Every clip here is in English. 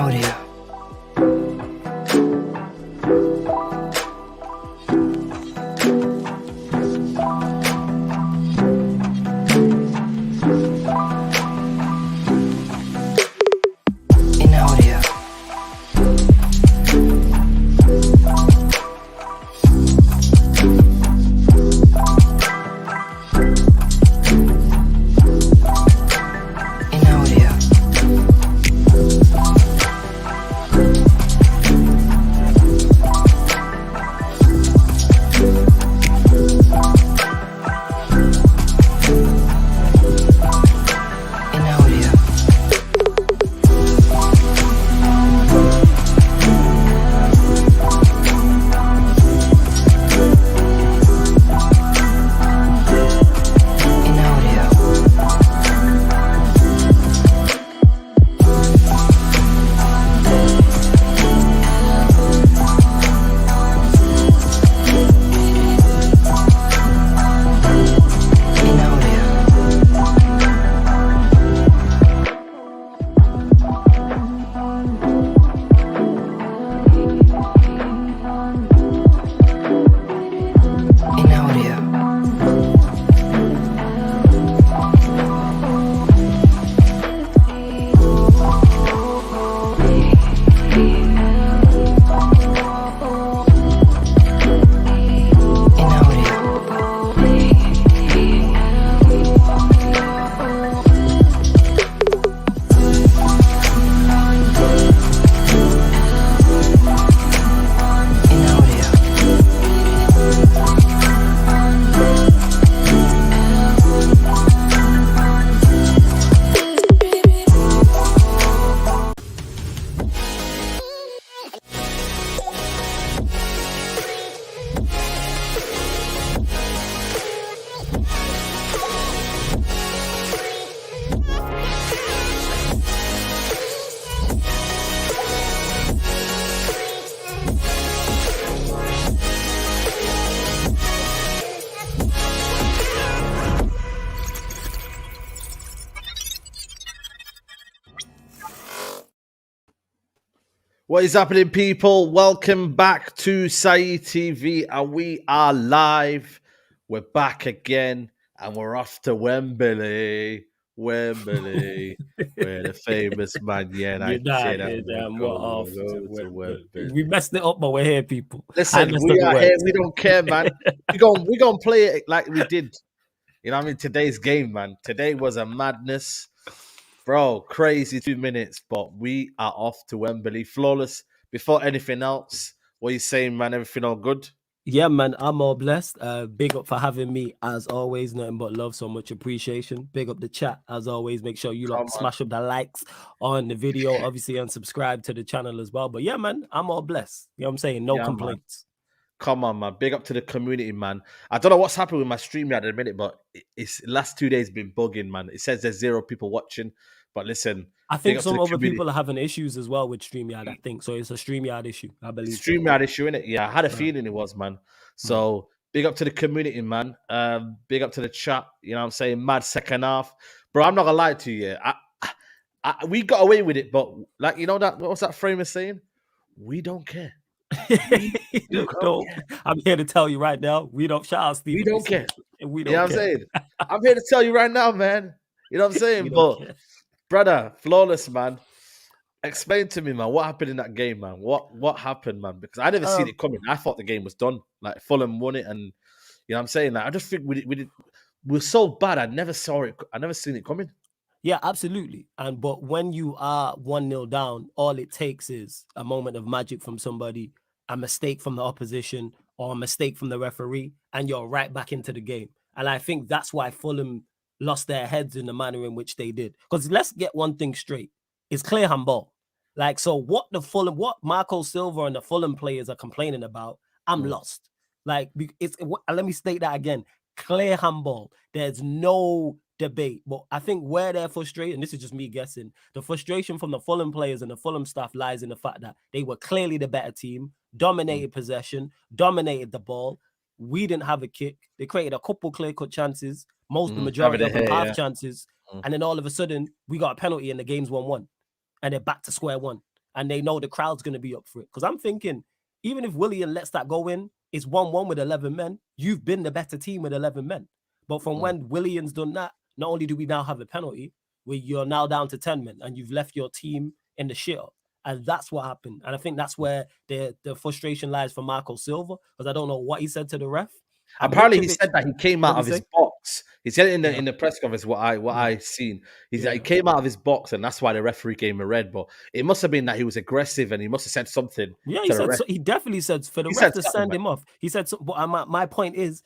audio. In audio. In audio. In audio. In audio. In audio. In audio. In audio. In audio. What is happening, people? Welcome back to Saeed TV, and we are live. We're back again, and we're off to Wembley. Wembley, where the famous man, United, we're off to Wembley. We messed it up, but we're here, people. Listen, we are here. We don't care, man. We're gonna play it like we did. You know what I mean? Today's game, man. Today was a madness. Bro, crazy 2 minutes, but we are off to Wembley. Flawless. Before anything else, what are you saying, man? Everything all good? Yeah, man, I'm all blessed. Big up for having me, as always. Nothing but love, so much appreciation. Big up the chat, as always. Make sure you smash up the likes on the video, obviously, and subscribe to the channel as well. But yeah, man, I'm all blessed. You know what I'm saying? No complaints. Man. Come on, man. Big up to the community, man. I don't know what's happened with my stream at the minute, but it's last 2 days been bugging, man. It says there's 0 people watching. But listen, I think some other people are having issues as well with StreamYard, I think. So it's a StreamYard issue, I believe. StreamYard issue, innit? Yeah, I had a feeling it was, man. So big up to the community, man. Big up to the chat. You know what I'm saying? Mad second half. Bro, I'm not going to lie to you. We got away with it, but like, you know, what's that frame is saying? We don't care. No, I'm here to tell you right now, we don't shout out Steve. We don't care. We don't you know what I'm saying? I'm here to tell you right now, man. You know what I'm saying? But brother, Flawless, man. Explain to me, man, what happened in that game, man? What happened, man? Because I never seen it coming. I thought the game was done. Like Fulham won it, and you know what I'm saying? Like, I just think we're so bad. I never saw it. I never seen it coming. Yeah, absolutely. But when you are 1-0 down, all it takes is a moment of magic from somebody, a mistake from the opposition, or a mistake from the referee, and you're right back into the game. And I think that's why Fulham lost their heads in the manner in which they did. Because let's get one thing straight. It's clear handball. Like, so what Marco Silva and the Fulham players are complaining about, I'm lost. Like, let me state that again. Clear handball. There's no debate. But I think where they're frustrated, and this is just me guessing, the frustration from the Fulham players and the Fulham staff lies in the fact that they were clearly the better team, dominated possession, dominated the ball. We didn't have a kick. They created a couple clear-cut chances, the majority of them half chances, and then all of a sudden, we got a penalty and the game's 1-1. And they're back to square one. and they know the crowd's going to be up for it. Because I'm thinking, even if Willian lets that go in, it's 1-1 with 11 men. You've been the better team with 11 men. But from when Willian's done that, not only do we now have a penalty, where you're now down to 10 men and you've left your team in the shitter. And that's what happened. And I think that's where the frustration lies for Marco Silva, because I don't know what he said to the ref. And Apparently, he Mitrovic- said that he came out What of did he his say? box. He said it in the press conference. What I seen, he Yeah. came out of his box, and that's why the referee gave him a red. But it must have been that he was aggressive, and he must have said something. Yeah, to he the said ref. so, he definitely said for the He ref said to something, send him off. He said, so, but my point is,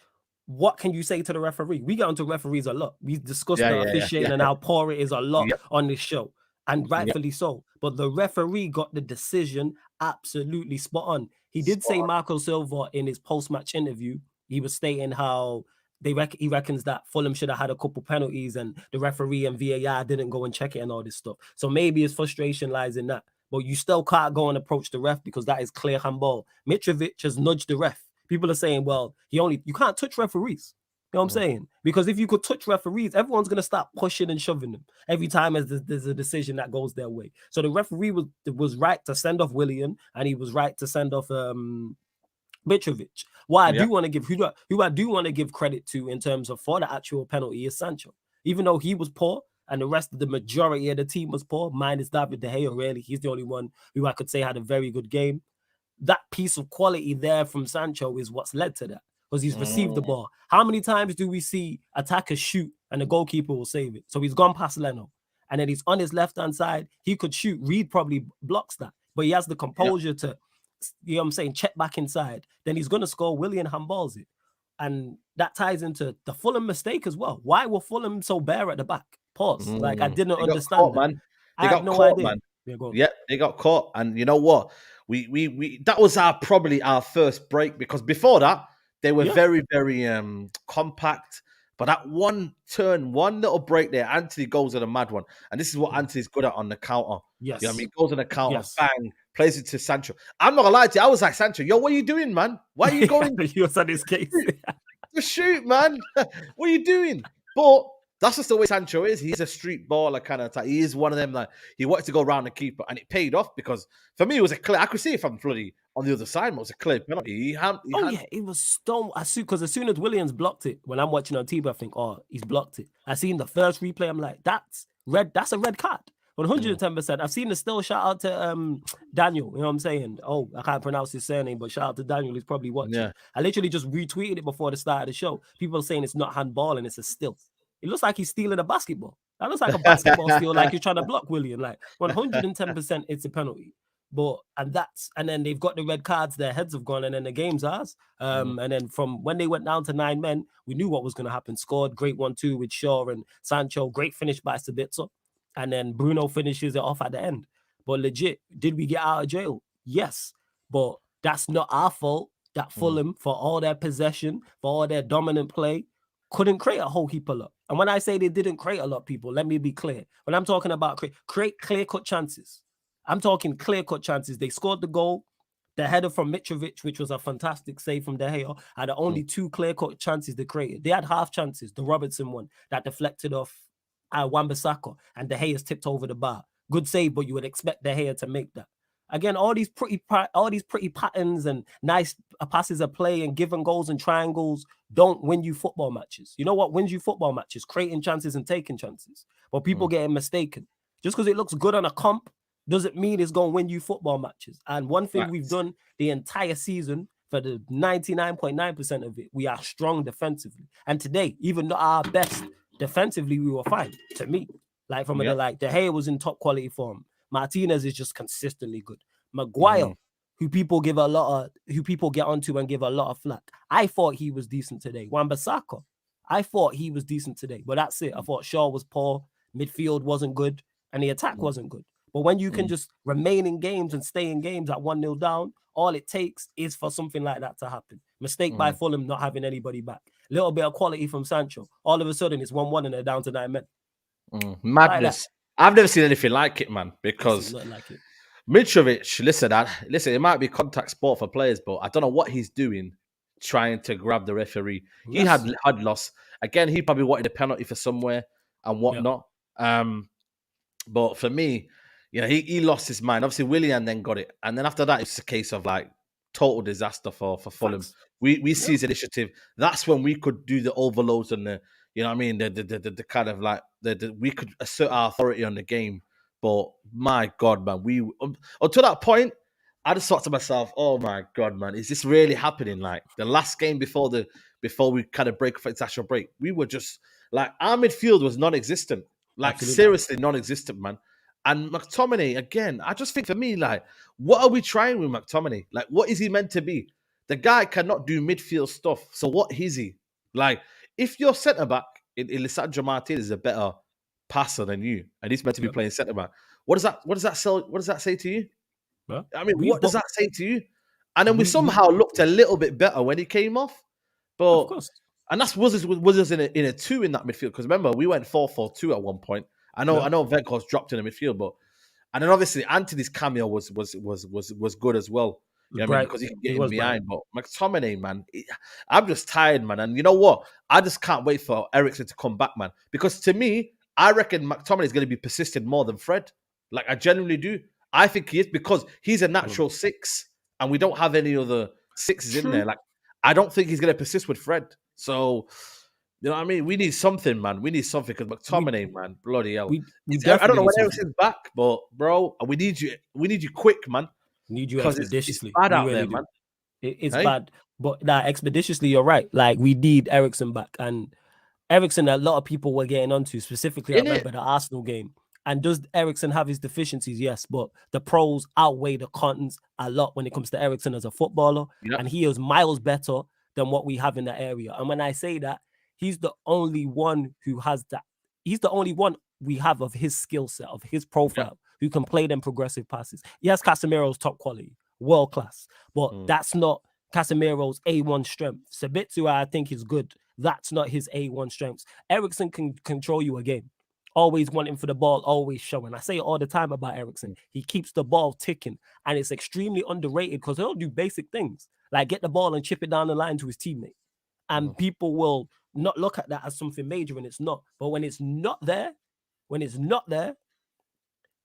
what can you say to the referee? We get onto referees a lot. We discussed the officiating and how poor it is a lot on this show, and rightfully so. But the referee got the decision absolutely spot on. He did say Marco Silva in his post-match interview, he was stating how he reckons that Fulham should have had a couple penalties and the referee and VAR didn't go and check it and all this stuff. So maybe his frustration lies in that. But you still can't go and approach the ref because that is clear handball. Mitrovic has nudged the ref. People are saying, well, you can't touch referees. You know what I'm saying? Because if you could touch referees, everyone's going to start pushing and shoving them every time there's a decision that goes their way. So the referee was right to send off Willian, and he was right to send off Mitrovic. What I do want to give, who I do want to give credit to in terms of for the actual penalty is Sancho. Even though he was poor and the rest of the majority of the team was poor, minus David De Gea, really. He's the only one who I could say had a very good game. That piece of quality there from Sancho is what's led to that, because he's received the ball. How many times do we see attackers shoot and the goalkeeper will save it? So he's gone past Leno, and then he's on his left-hand side. He could shoot. Reed probably blocks that, but he has the composure to, you know what I'm saying, check back inside. Then he's going to score. Willian handballs it. And that ties into the Fulham mistake as well. Why were Fulham so bare at the back? Pause. Like, I didn't understand caught, that. man. I had no idea. Man. Yeah, they got caught. And you know what? We that was probably our first break, because before that they were very, very compact. But that one little break there, Anthony goes on a mad one. And this is what Anthony's good at on the counter. Yes. You know what I mean? Goes on the counter, bang, plays it to Sancho. I'm not gonna lie to you, I was like, Sancho, yo, what are you doing, man? Why are you going? He was on his case. Just shoot, man. What are you doing? But that's just the way Sancho is. He's a street baller kind of type. He is one of them that he wanted to go around the keeper, and it paid off, because for me it was a clear. I could see it from bloody on the other side. It was a clear penalty. It was stone. Because as soon as Williams blocked it, when I'm watching on TV, I think, oh, he's blocked it. I seen the first replay. I'm like, that's red. That's a red card. 110%. I've seen the still. Shout out to Daniel. You know what I'm saying? Oh, I can't pronounce his surname, but shout out to Daniel. He's probably watching. Yeah. I literally just retweeted it before the start of the show. People are saying it's not handball and it's a still. It looks like he's stealing a basketball. That looks like a basketball steal, like he's trying to block William. Like 110%, it's a penalty. And then they've got the red cards, their heads have gone, and then the game's ours. And then from when they went down to 9 men, we knew what was going to happen. Scored, great 1-2 with Shaw and Sancho, great finish by Sabitzer. And then Bruno finishes it off at the end. But legit, did we get out of jail? Yes. But that's not our fault that Fulham, for all their possession, for all their dominant play, couldn't create a whole heap of lot. And when I say they didn't create a lot, people, let me be clear. When I'm talking about create clear-cut chances, I'm talking clear-cut chances. They scored the goal. The header from Mitrovic, which was a fantastic save from De Gea, had only 2 clear-cut chances they created. They had half chances. The Robertson one that deflected off Wan-Bissaka, and De Gea's tipped over the bar. Good save, but you would expect De Gea to make that. Again, all these pretty patterns and nice passes of play and given goals and triangles don't win you football matches. You know what wins you football matches? Creating chances and taking chances. But people getting mistaken. Just because it looks good on a comp doesn't mean it's going to win you football matches. And one thing we've done the entire season, for the 99.9% of it, we are strong defensively. And today, even though our best defensively, we were fine. To me, like from De Gea was in top quality form. Martinez is just consistently good. Maguire, who people get onto and give a lot of flack. I thought he was decent today. Wan-Bissaka, I thought he was decent today. But that's it. I thought Shaw was poor, midfield wasn't good, and the attack wasn't good. But when you can just remain in games and stay in games at 1-0 down, all it takes is for something like that to happen. Mistake by Fulham not having anybody back. Little bit of quality from Sancho. All of a sudden, it's 1-1 and they're down to 9 men. Madness. Like I've never seen anything like it, man, because Mitrovic, listen, it might be contact sport for players, but I don't know what he's doing trying to grab the referee. He had loss. Again, he probably wanted a penalty for somewhere and whatnot. But for me, he lost his mind. Obviously, Willian then got it, and then after that, it's a case of like total disaster for Fulham. Facts. We seized initiative. That's when we could do the overloads and the you know what I mean the kind of like we could assert our authority on the game. But my God, man, we until that point, I just thought to myself, oh my God, man, is this really happening? Like the last game before we kind of break for international break, we were just like our midfield was non-existent. Like Absolutely. seriously non-existent, man. And McTominay, again, I just think for me, like, what are we trying with McTominay? Like, what is he meant to be? The guy cannot do midfield stuff. So what is he? Like, if your centre-back in Lisandro Martinez is a better passer than you, and he's meant to be playing centre-back, what does that say to you? Well, I mean, what does that say to you? And then we somehow looked a little bit better when he came off. But of course. and that's was us in a 2 in that midfield. Because remember, we went 4-4-2 at one point. I know Venkos dropped in the midfield, but and then obviously Anthony's cameo was good as well. You know what I mean? Because he can get in behind. But McTominay, man, I'm just tired, man. And you know what? I just can't wait for Eriksen to come back, man. Because to me, I reckon McTominay is going to be persistent more than Fred. Like I genuinely do. I think he is because he's a natural 6, and we don't have any other 6s in there. Like I don't think he's going to persist with Fred. So. You know what I mean? We need something, man. We need something because McTominay, man, bloody hell. I don't know when Eriksen's back, but bro, we need you. We need you quick, man. We need you expeditiously. It's bad out there, man. It's bad, but expeditiously, you're right. Like we need Eriksen back, and Eriksen, a lot of people were getting onto. Specifically, I remember the Arsenal game. And does Eriksen have his deficiencies? Yes, but the pros outweigh the cons a lot when it comes to Eriksen as a footballer, and he is miles better than what we have in the area. And when I say that. He's the only one who has that. He's the only one we have of his skill set, of his profile, who can play them progressive passes. Yes, Casemiro's top quality, world class, but that's not Casemiro's A1 strength. Sabitzer, I think, is good. That's not his A1 strengths. Eriksen can control you a game. Always wanting for the ball, always showing. I say it all the time about Eriksen. He keeps the ball ticking, and it's extremely underrated because he'll do basic things like get the ball and chip it down the line to his teammate. And people will not look at that as something major when it's not. But when it's not there,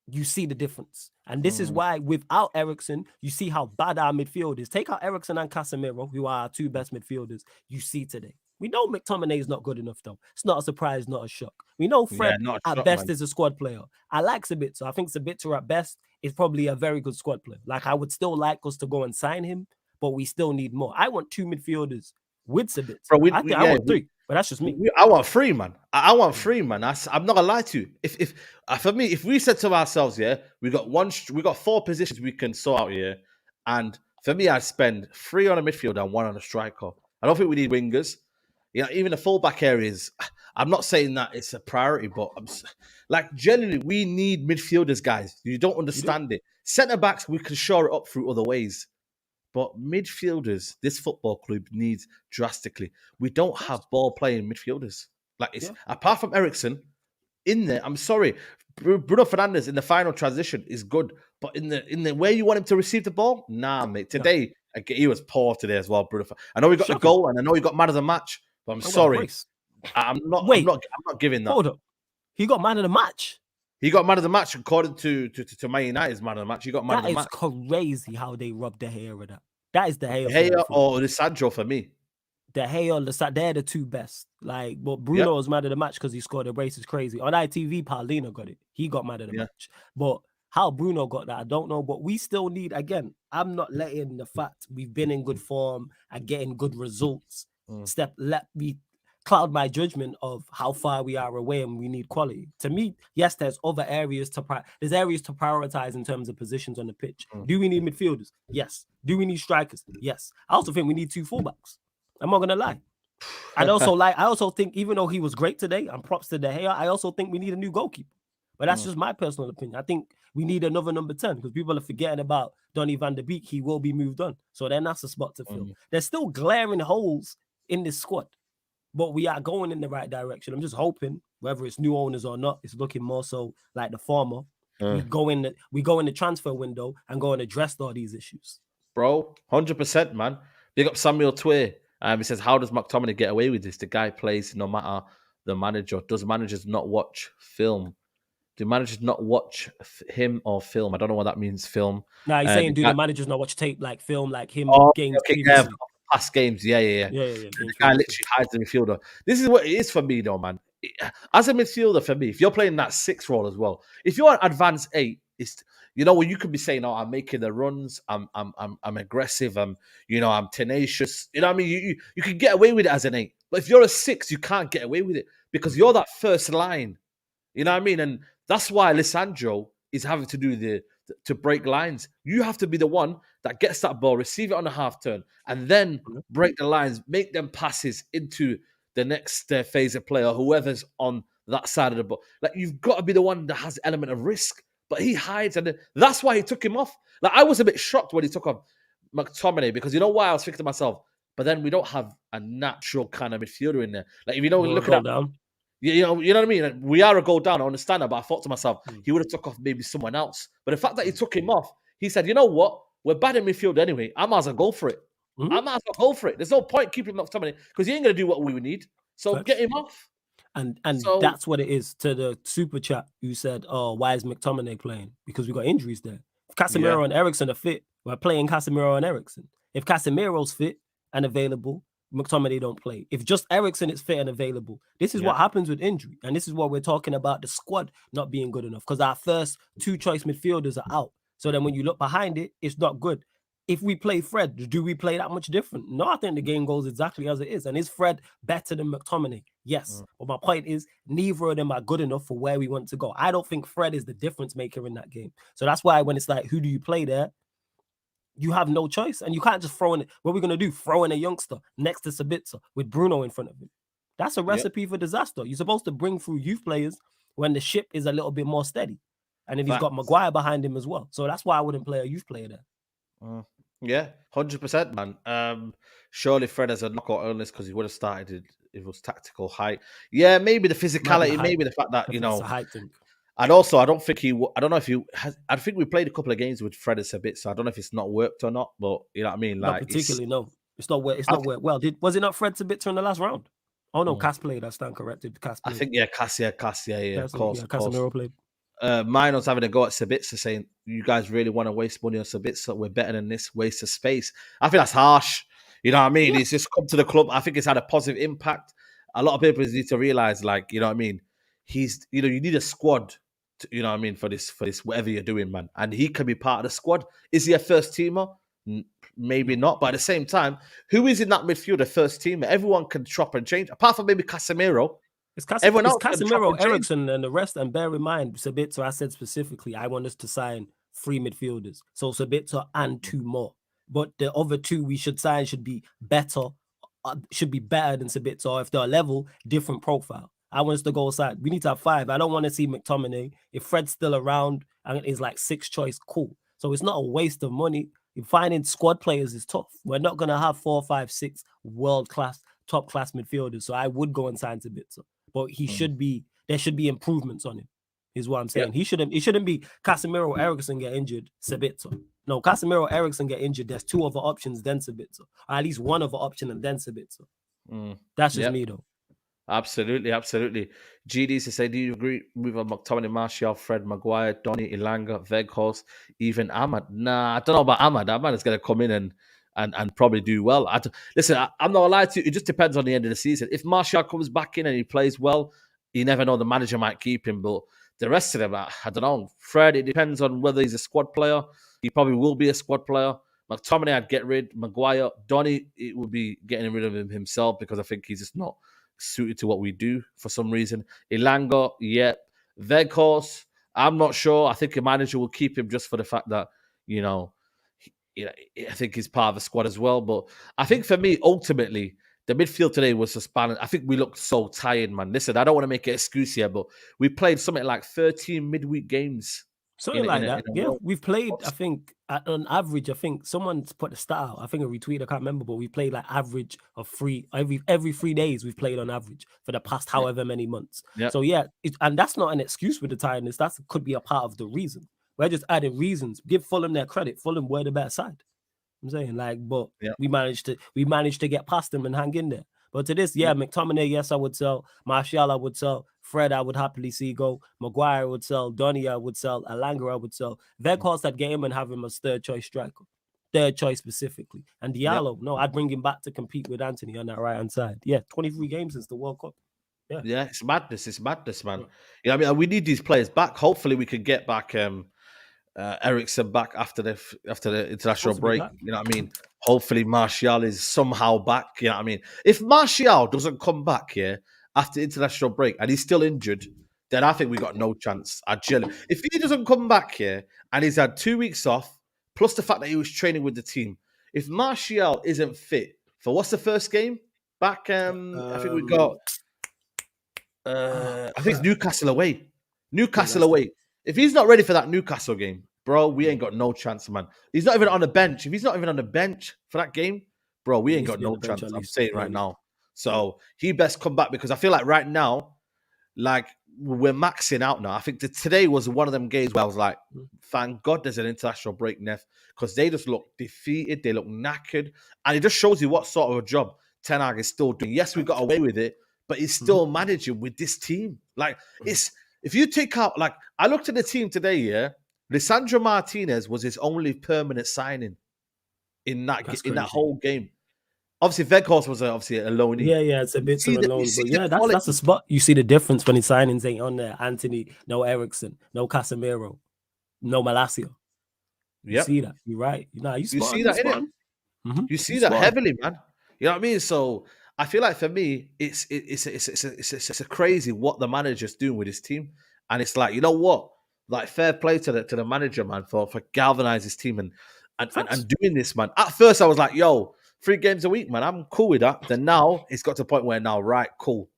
you see the difference. And this is why without Eriksen, you see how bad our midfield is. Take out Eriksen and Casemiro, who are our 2 best midfielders, you see today. We know McTominay is not good enough, though. It's not a surprise, not a shock. We know Fred at best is a squad player. I like Sabitzer. I think Sabitzer at best is probably a very good squad player. Like, I would still like us to go and sign him, but we still need more. I want 2 midfielders with Sabitzer. I want 3. But that's just me. I want 3, man. I want 3, man. I'm not gonna lie to you. If for me, if we said to ourselves, we got 4 positions we can sort out here, and for me, I'd spend 3 on a midfield and 1 on a striker. I don't think we need wingers. Even the fullback areas. I'm not saying that it's a priority, but like generally, we need midfielders, guys. You don't understand it. Centre backs, we can shore it up through other ways. But midfielders, this football club needs drastically. We don't have ball-playing midfielders. Like apart from Eriksen, in there, I'm sorry, Bruno Fernandes in the final transition is good, but in the way you want him to receive the ball, nah, mate. Today, he was poor today as well, Bruno. I know he got the goal, and I know he got man of the match, but I'm sorry, I'm not giving that. Hold up, he got man of the match. He got man of the match according to Man United's man of the match. He got man of the match. That is crazy how they robbed De Gea of that. That is De Gea. De Gea or Lisandro for me. De Gea or Lisandro, they're the 2 best. Like, but Bruno was man of the match because he scored a brace is crazy. On ITV, Paulino got it. He got man of the match. But how Bruno got that, I don't know. But we still need, again, I'm not letting the fact we've been in good form and getting good results let me cloud my judgment of how far we are away and we need quality. To me, yes, there's other areas to prioritize in terms of positions on the pitch. Do we need midfielders? Yes. Do we need strikers? Yes. I also think we need 2 fullbacks. I'm not gonna lie. I also think even though he was great today, and props to De Gea, I also think we need a new goalkeeper. But that's just my personal opinion. I think we need another number 10 because people are forgetting about Donny van der Beek. He will be moved on. So then that's a spot to fill. There's still glaring holes in this squad. But we are going in the right direction. I'm just hoping, whether it's new owners or not, it's looking more so like the former. We go in the transfer window and go and address all these issues. Bro, 100%, man. Big up Samuel Tway. He says, how does McTominay get away with this? The guy plays no matter the manager. Does managers not watch film? Do managers not watch him or film? I don't know what that means. Film. Now he's saying, do guy- the managers not watch tape like film like him Oh, games okay, yeah, previously? past games. Yeah. Yeah. The Games guy previously. literally hides the midfielder. This is what it is for me, though, man. As a midfielder, for me, if you're playing that 6 role as well, if you're an advanced 8, it's where you could be saying, "Oh, I'm making the runs. I'm aggressive. I'm tenacious." You know what I mean? You can get away with it as an 8, but if you're a 6, you can't get away with it because you're that first line. You know what I mean? And that's why Lisandro is having to do to break lines. You have to be the one that gets that ball, receive it on a half turn, and then break the lines, make them passes into the next phase of play or whoever's on that side of the ball. Like, you've got to be the one that has element of risk, but he hides, and that's why he took him off. Like, I was a bit shocked when he took off McTominay because you know why? I was thinking to myself, but then we don't have a natural kind of midfielder in there. Like, if look at down. you know what I mean? We are a goal down, I understand that, but I thought to myself, he would have took off maybe someone else. But the fact that he took him off, he said, you know what? We're bad in midfield anyway. I might as well go for it. I might as well go for it. There's no point keeping him McTominay because he ain't going to do what we need. So get him off. And that's what it is. To the super chat who said, "Oh, why is McTominay playing? Because we got injuries there. If Casemiro and Eriksen are fit, we're playing Casemiro and Eriksen. If Casemiro's fit and available, McTominay don't play. If just Eriksen is fit and available, this is what happens with injury. And this is what we're talking about, the squad not being good enough because our first 2 choice midfielders are out. So then when you look behind it, it's not good. If we play Fred, do we play that much different? No, I think the game goes exactly as it is. And is Fred better than McTominay? Yes. But my point is, neither of them are good enough for where we want to go. I don't think Fred is the difference maker in that game. So that's why when it's like, who do you play there? You have no choice. And you can't just throw in it. What we're going to do, throw in a youngster next to Sabitzer with Bruno in front of him. That's a recipe for disaster. You're supposed to bring through youth players when the ship is a little bit more steady. And if he's got Maguire behind him as well. So that's why I wouldn't play a youth player there. Yeah, 100%, man. Surely Fred has a knockout illness because he would have started it was tactical height. Yeah, maybe the physicality, maybe the fact that, It's a height thing. And also, I don't know if he has. I think we played a couple of games with Fred a bit, so I don't know if it's not worked or not. But you know what I mean, like, not particularly. No, it's not worked. It's not worked well. Was it not Fred Sabitzer in the last round? Oh no, Cass played. I stand corrected. Cass played. I think Cass, of course. Casemiro played. Mine having a go at Sabitzer, saying you guys really want to waste money on Sabitzer. We're better than this. Waste of space. I think that's harsh. You know what I mean? He's just come to the club. I think it's had a positive impact. A lot of people need to realize, like, you know what I mean? He's, you need a squad. You know what I mean, for this whatever you're doing, man, and he can be part of the squad. Is he a first teamer? Maybe not, but at the same time, who is in that midfield a first teamer? Everyone can chop and change, apart from maybe Casemiro. It's Casemiro, Eriksen, and the rest. And bear in mind, Sabitzer, I said specifically, I want us to sign 3 midfielders, so Sabitzer and 2 more. But the other 2 we should sign should be better than Sabitzer, or if they're level, different profile. I want us to go aside. We need to have 5. I don't want to see McTominay. If Fred's still around and is like 6th choice, cool. So it's not a waste of money. Finding squad players is tough. We're not going to have 4, 5, 6 world-class, top-class midfielders. So I would go and sign Sabitzer. But he should be, there should be improvements on him, is what I'm saying. Yeah. It shouldn't be Casemiro, Eriksen get injured, Sabitzer. No, Casemiro, Eriksen get injured. There's 2 other options, then Sabitzer. Or at least 1 other option and then Sabitzer. That's just me, though. Absolutely. GD to say, do you agree with McTominay, Martial, Fred, Maguire, Donny, Ilanga, Weghorst, even Ahmad? Nah, I don't know about Ahmad. Ahmad is going to come in and probably do well. Listen, I'm not lying to you. It just depends on the end of the season. If Martial comes back in and he plays well, you never know. The manager might keep him, but the rest of them, I don't know. Fred, it depends on whether he's a squad player. He probably will be a squad player. McTominay, I'd get rid. Maguire, Donny, it would be getting rid of him himself because I think he's just not suited to what we do for some reason. Ilanga, yeah. Weghorst, I'm not sure. I think a manager will keep him just for the fact that, I think he's part of the squad as well. But I think for me, ultimately, the midfield today was just balanced. I think we looked so tired, man. Listen, I don't want to make an excuse here, but we played something like 13 midweek games. Something like that. Yeah, we've played, I think, on average, I think someone's put the stat out. I think a retweet, I can't remember, but we played like average of 3, every 3 days we've played on average for the past however many months. Yeah. So yeah, and that's not an excuse with the tiredness. That could be a part of the reason. We're just adding reasons. Give Fulham their credit. Fulham were the better side. I'm saying, but we managed to get past them and hang in there. But to this, McTominay, yes, I would sell. Martial, I would sell. Fred, I would happily see go. Maguire would sell. Donny, I would sell. Alanga, I would sell. Weghorst, I'd get him and have him as third choice striker. Third choice specifically. And Diallo, no, I'd bring him back to compete with Anthony on that right-hand side. Yeah, 23 games since the World Cup. Yeah, it's madness. It's madness, man. Yeah, I mean, we need these players back. Hopefully, we can get back Eriksen back after the international break. You know what I mean? Hopefully, Martial is somehow back. You know what I mean? If Martial doesn't come back here after international break and he's still injured, then I think we got no chance. If he doesn't come back here and he's had 2 weeks off, plus the fact that he was training with the team, if Martial isn't fit for what's the first game back? I think we got. I think it's Newcastle away. Newcastle away. If he's not ready for that Newcastle game, bro, we ain't got no chance, man. He's not even on the bench. If he's not even on the bench for that game, bro, we ain't got no chance. I'm saying right now. So he best come back because I feel like right now, like we're maxing out now. I think that today was one of them games where I was like, thank God there's an international break, Neff, because they just look defeated. They look knackered. And it just shows you what sort of a job Ten Hag is still doing. Yes, we got away with it, but he's still managing with this team. Like, it's if you take out, like, I looked at the team today, yeah. Lisandro Martinez was his only permanent signing in that whole game. Obviously, Weghorst was obviously a loanee. Yeah, it's a bit of a loan. But yeah, that's a spot. You see the difference when his signings ain't on there. Anthony, no Eriksen, no Casemiro, no Malacia. You see that? You're right. You see that, innit? You see that heavily, man. You know what I mean? So I feel like for me, it's a crazy what the manager's doing with his team, and it's like, you know what, like fair play to the manager, man, for galvanizing his team and doing this, man. At first, I was like, yo, 3 games a week, man, I'm cool with that. Then now it's got to a point where now, right, cool,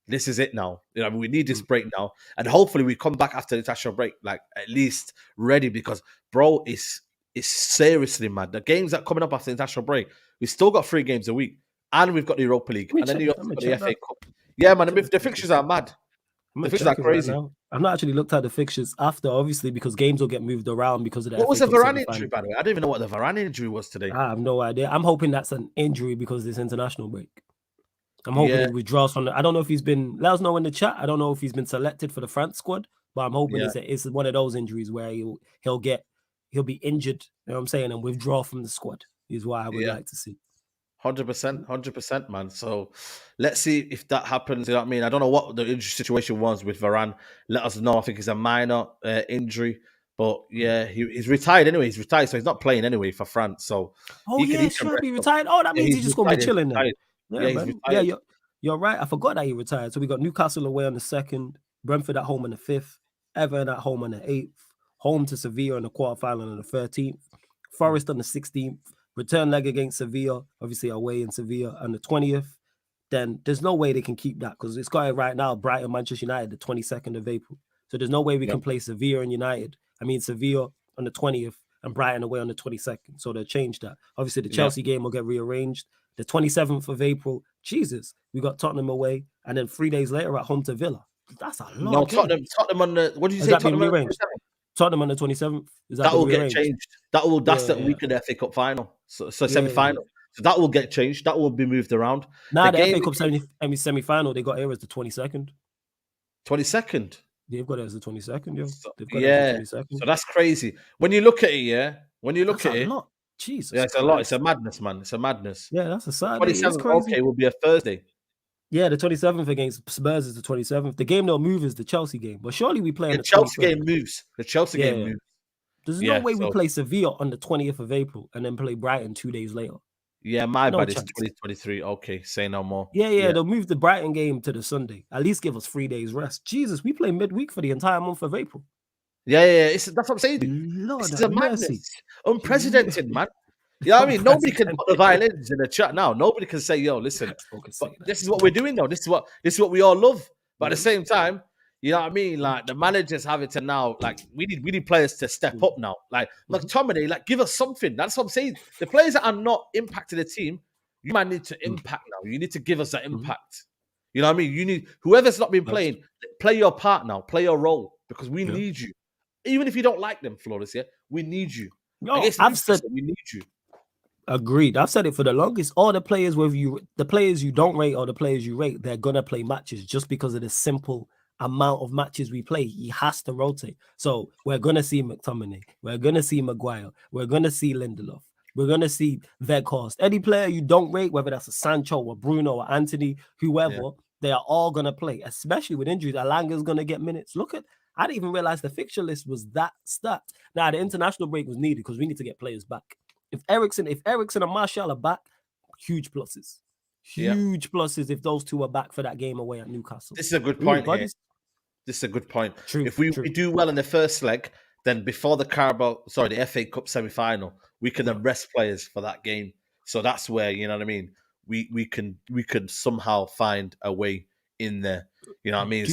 this is it now. You know, I mean, we need this break now, and hopefully we come back after the international break, like at least ready, because bro, it's seriously, man. The games that are coming up after the international break, we still got 3 games a week. And we've got the Europa League. And then you got the FA Cup. Yeah, man, the fixtures are mad. The fixtures are crazy. Right, I've not actually looked at the fixtures after, obviously, because games will get moved around because of that. What was the Varane injury, by the way? I don't even know what the Varane injury was today. I have no idea. I'm hoping that's an injury because of this international break. I'm hoping he withdraws from I don't know if he's been, let us know in the chat. I don't know if he's been selected for the France squad, but I'm hoping it's one of those injuries where he'll be injured, you know what I'm saying, and withdraw from the squad is what I would like to see. 100%, man. So let's see if that happens. You know what I mean? I don't know what the injury situation was with Varane. Let us know. I think it's a minor injury, but yeah, he's retired anyway. He's retired, so he's not playing anyway for France. So he retired. Oh, that means he's just gonna be chilling now. Yeah, you're right. I forgot that he retired. So we got Newcastle away on the 2nd, Brentford at home on the 5th, Everton at home on the 8th, home to Sevilla in the quarterfinal on the 13th, Forest on the 16th. Return leg against Sevilla, obviously away in Sevilla on the 20th. Then there's no way they can keep that because it's got it right now. Brighton, Manchester United, the 22nd of April. So there's no way we can play Sevilla and Sevilla on the 20th and Brighton away on the 22nd. So they'll change that. Obviously, the Chelsea game will get rearranged. The 27th of April, Jesus, we got Tottenham away, and then 3 days later at home to Villa. That's a lot. No, Tottenham on the. What did you say? Tottenham on the 27th. That will get changed. That's the week of the FA Cup final. So semi-final. So that will get changed. That will be moved around. The FA Cup semi-final, they got here as the 22nd. 22nd? They've got it as the 22nd, yo. So that's crazy. When you look at it, a lot. Jesus. Yeah, it's a lot. It's a madness, man. It's a madness. Yeah, that's a Saturday. 27th, will be a Thursday. Yeah, the 27th against Spurs is the 27th. The game they'll move is the Chelsea game. But surely we play on the Chelsea game moves. The Chelsea game moves. There's no way we play Sevilla on the 20th of April and then play Brighton 2 days later. Yeah, my bad. It's 2023. Okay, say no more. Yeah, they'll move the Brighton game to the Sunday. At least give us 3 days rest. Jesus, we play midweek for the entire month of April. Yeah. That's what I'm saying. Lord, it's a madness. Unprecedented, man. You know what I mean? Nobody can put the violins in the chat now. Nobody can say, yo, listen, this is what we're doing now. This is what we all love. But at the same time, you know what I mean? Like the managers have it to now, like we need players to step up now. Like McTominay, like give us something. That's what I'm saying. The players that are not impacting the team, you might need to impact now. You need to give us that impact. You know what I mean? You need whoever's not been playing, play your part now, play your role because we need you. Even if you don't like them, Flawless, we need you. No, I've said we need you. Agreed. I've said it for the longest. All the players, the players you don't rate or the players you rate, they're gonna play matches just because of the simple amount of matches we play, he has to rotate. So we're gonna see McTominay, we're gonna see Maguire, we're gonna see Lindelof, we're gonna see Weghorst. Any player you don't rate, whether that's a Sancho or Bruno or Anthony, whoever, they are all gonna play, especially with injuries. Alanga's gonna get minutes. I didn't even realize the fixture list was that stacked. Now the international break was needed because we need to get players back. If Ericsson and Martial are back, huge pluses. Huge pluses if those two are back for that game away at Newcastle. This is a good point here. This is a good point. True, if we do well in the first leg, then before the the FA Cup semi-final, we can then rest players for that game. So that's where, you know what I mean, we can somehow find a way in there. You know what I mean?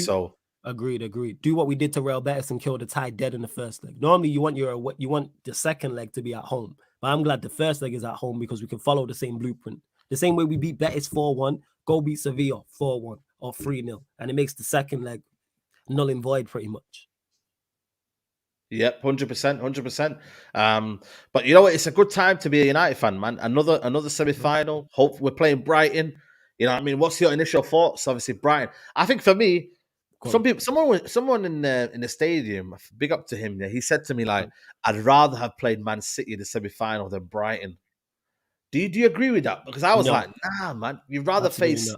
Agreed. Do what we did to Real Betis and kill the tie dead in the first leg. Normally, you want the second leg to be at home, but I'm glad the first leg is at home because we can follow the same blueprint. The same way we beat Betis 4-1, go beat Sevilla 4-1 or 3-0, and it makes the second leg null and void pretty much. Yep, 100%. But you know what? It's a good time to be a United fan, man. Another semi-final. Hope we're playing Brighton. You know what I mean? What's your initial thoughts? Obviously, Brighton. I think for me, someone in the stadium, big up to him. He said to me like, "I'd rather have played Man City in the semi-final than Brighton." Do you agree with that? Because I was like, nah, man. You'd rather face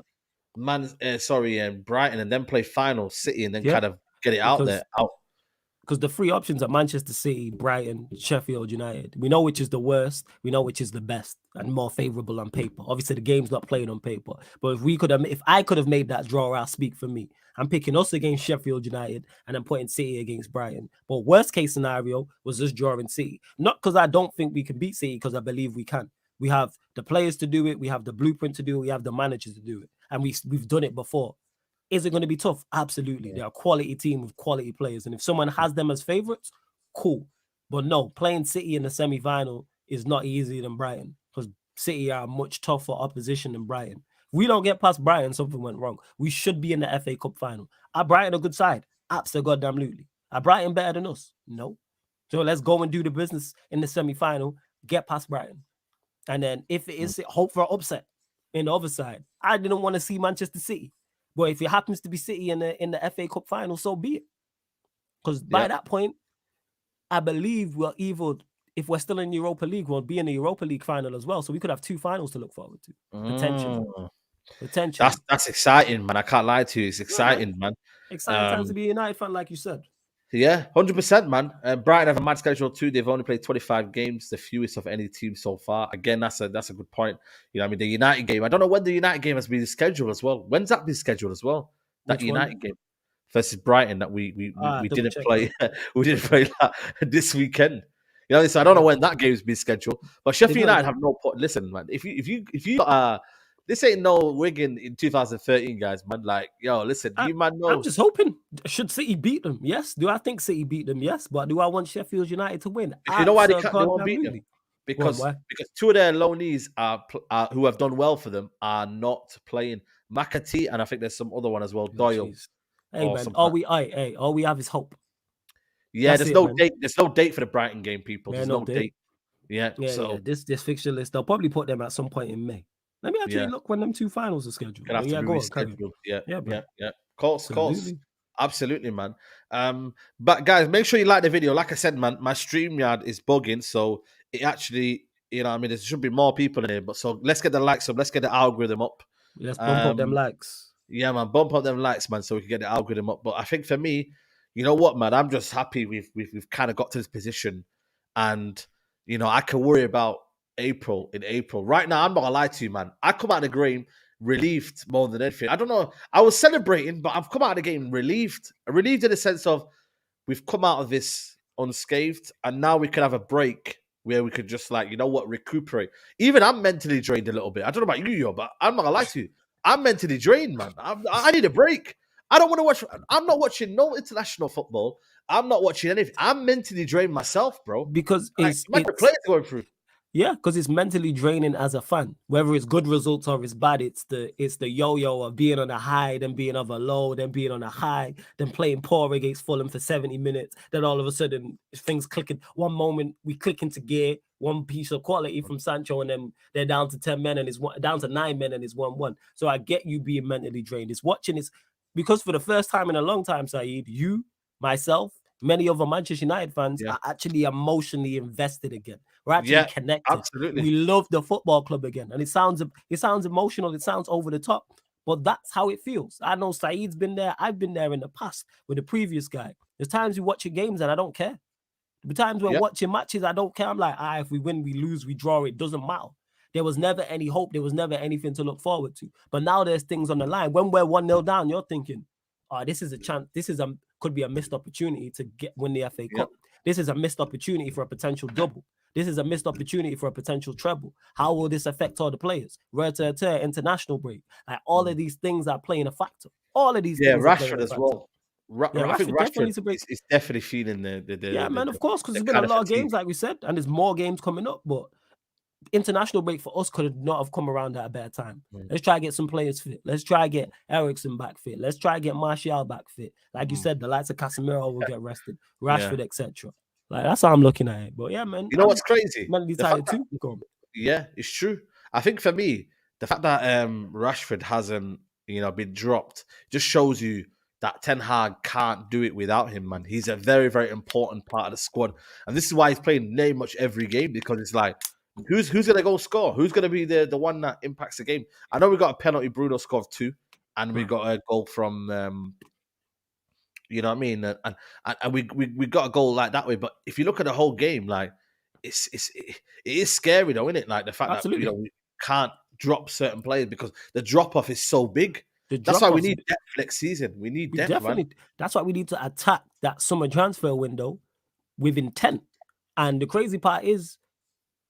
Brighton and then play final City and then kind of get it out there. Because the three options are Manchester City, Brighton, Sheffield United. We know which is the worst. We know which is the best and more favourable on paper. Obviously, the game's not played on paper. But if I could have made that draw, I'll speak for me. I'm picking us against Sheffield United and I'm putting City against Brighton. But worst case scenario was just drawing City. Not because I don't think we can beat City, because I believe we can. We have the players to do it. We have the blueprint to do it. We have the managers to do it. And we've done it before. Is it going to be tough? Absolutely. They're a quality team with quality players. And if someone has them as favourites, cool. But no, playing City in the semi-final is not easier than Brighton because City are much tougher opposition than Brighton. If we don't get past Brighton, something went wrong. We should be in the FA Cup final. Are Brighton a good side? Absolutely. Are Brighton better than us? No. So let's go and do the business in the semi-final, get past Brighton. And then if it is, hope for an upset in the other side. I didn't want to see Manchester City. But if it happens to be City in the FA Cup final, so be it. Because by that point, I believe we'll either, if we're still in Europa League, we'll be in the Europa League final as well. So we could have two finals to look forward to. Potentially. That's exciting, man. I can't lie to you. It's exciting, man. Exciting time to be a United fan, like you said. Yeah, 100%, man. Brighton have a mad schedule too. They've only played 25 games, the fewest of any team so far. Again, that's a good point. You know, I mean, the United game. I don't know when the United game has been scheduled as well. When's that been scheduled as well? That United game versus Brighton that we didn't play. We didn't play that this weekend. You know, so I don't know when that game's been scheduled. But Sheffield United have no point. Listen, man. If you this ain't no Wigan in 2013, guys, man. Like, yo, listen, you man know. I'm just hoping. Should City beat them? Yes. Do I think City beat them? Yes. But do I want Sheffield United to win? You know why they won't beat them? Because two of their loanees are who have done well for them are not playing. McAtee, and I think there's some other one as well, Doyle. Geez. Hey, man, all we have is hope. Yeah, there's no date. There's no date for the Brighton game, people. There's no date. Yeah. So this fixture list, they'll probably put them at some point in May. Let me actually look when them two finals are scheduled. Gonna have to be rescheduled. Yeah. Course. Absolutely, man. But guys, make sure you like the video. Like I said, man, my StreamYard is bugging, so it actually, you know, I mean, there should be more people in here. But so let's get the likes up. Let's get the algorithm up. Let's bump up them likes. Yeah, man, bump up them likes, man, so we can get the algorithm up. But I think for me, you know what, man, I'm just happy we've kind of got to this position, and you know, I can worry about April. Right now, I'm not gonna lie to you, man. I come out of the game relieved more than anything. I don't know. I was celebrating, but I've come out of the game relieved. Relieved in the sense of we've come out of this unscathed, and now we can have a break where we could just, like, you know what, recuperate. Even I'm mentally drained a little bit. I don't know about you, but I'm not gonna lie to you. I'm mentally drained, man. I need a break. I don't want to watch. I'm not watching no international football. I'm not watching anything. I'm mentally drained myself, bro. Because it's the players going through. Yeah, because it's mentally draining as a fan. Whether it's good results or it's bad, it's the yo-yo of being on a high, then being on a low, then being on a high, then playing poor against Fulham for 70 minutes. Then all of a sudden things clicking. One moment we click into gear, one piece of quality from Sancho, and then they're down to 10 men and it's down to 9 men and it's 1-1. So I get you being mentally drained. It's watching this. because for the first time in a long time, Saeed, you, myself, many other Manchester United fans Yeah. are actually emotionally invested again. We're actually Yeah, connected. absolutely. We love the football club again. And it sounds emotional, it sounds over the top, but that's how it feels. I know Saeed's been there. I've been there in the past with the previous guy. There's times we watch your games and I don't care. The times we're Yeah. watching matches, I don't care. I'm like, if we win, we lose, we draw, it doesn't matter. There was never any hope. There was never anything to look forward to. But now there's things on the line. When we're 1-0 down, you're thinking, this is a chance. This is could be a missed opportunity to win the FA Cup. This is a missed opportunity for a potential double. This is a missed opportunity for a potential treble. How will this affect all the players? International break. Like all of these things are playing a factor. All of these things are playing Rashford a as factor. well. I think definitely Rashford is definitely feeling the man, of course, because there's been a lot of games, like we said, and there's more games coming up. But international break for us could not have come around at a better time. Let's try to get some players fit. Let's try to get Eriksen back fit. Let's try to get Martial back fit. Like you said, the likes of Casemiro will get rested, Rashford, etc. Like that's how I'm looking at it. But yeah, man, you know what's crazy? Mentally tired too. Yeah, it's true. I think for me, the fact that Rashford hasn't been dropped just shows you that Ten Hag can't do it without him, man. He's a very, very important part of the squad. And this is why he's playing pretty much every game, because it's like, who's going to go score? Who's going to be the one that impacts the game? I know we got a penalty, Bruno scored 2, and we got a goal from, you know what I mean? And we got a goal like that way. But if you look at the whole game, like, it is scary though, isn't it? Like the fact that we can't drop certain players because the drop off is so big. That's why we need depth next season. We need depth, definitely. Man. That's why we need to attack that summer transfer window with intent. And the crazy part is,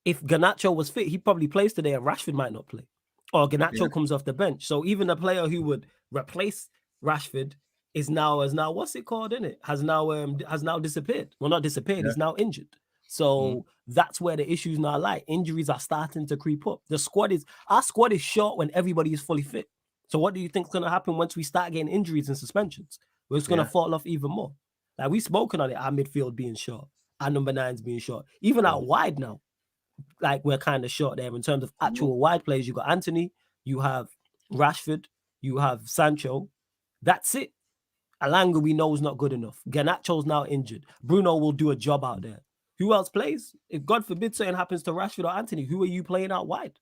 if Garnacho was fit, he probably plays today, and Rashford might not play, or Garnacho comes off the bench. So even a player who would replace Rashford is now what's it called? In it has now disappeared. Well, not disappeared. He's now injured. So that's where the issues now lie. Injuries are starting to creep up. Our squad is short when everybody is fully fit. So what do you think is going to happen once we start getting injuries and suspensions? We're just going to fall off even more. Like we've spoken on it, our midfield being short, our number 9s being short, even out wide now. Like we're kind of short there in terms of actual wide players. You got Anthony, you have Rashford, you have Sancho. That's it. Alanga we know is not good enough. Garnacho's now injured. Bruno will do a job out there. Who else plays? If God forbid something happens to Rashford or Anthony, who are you playing out wide?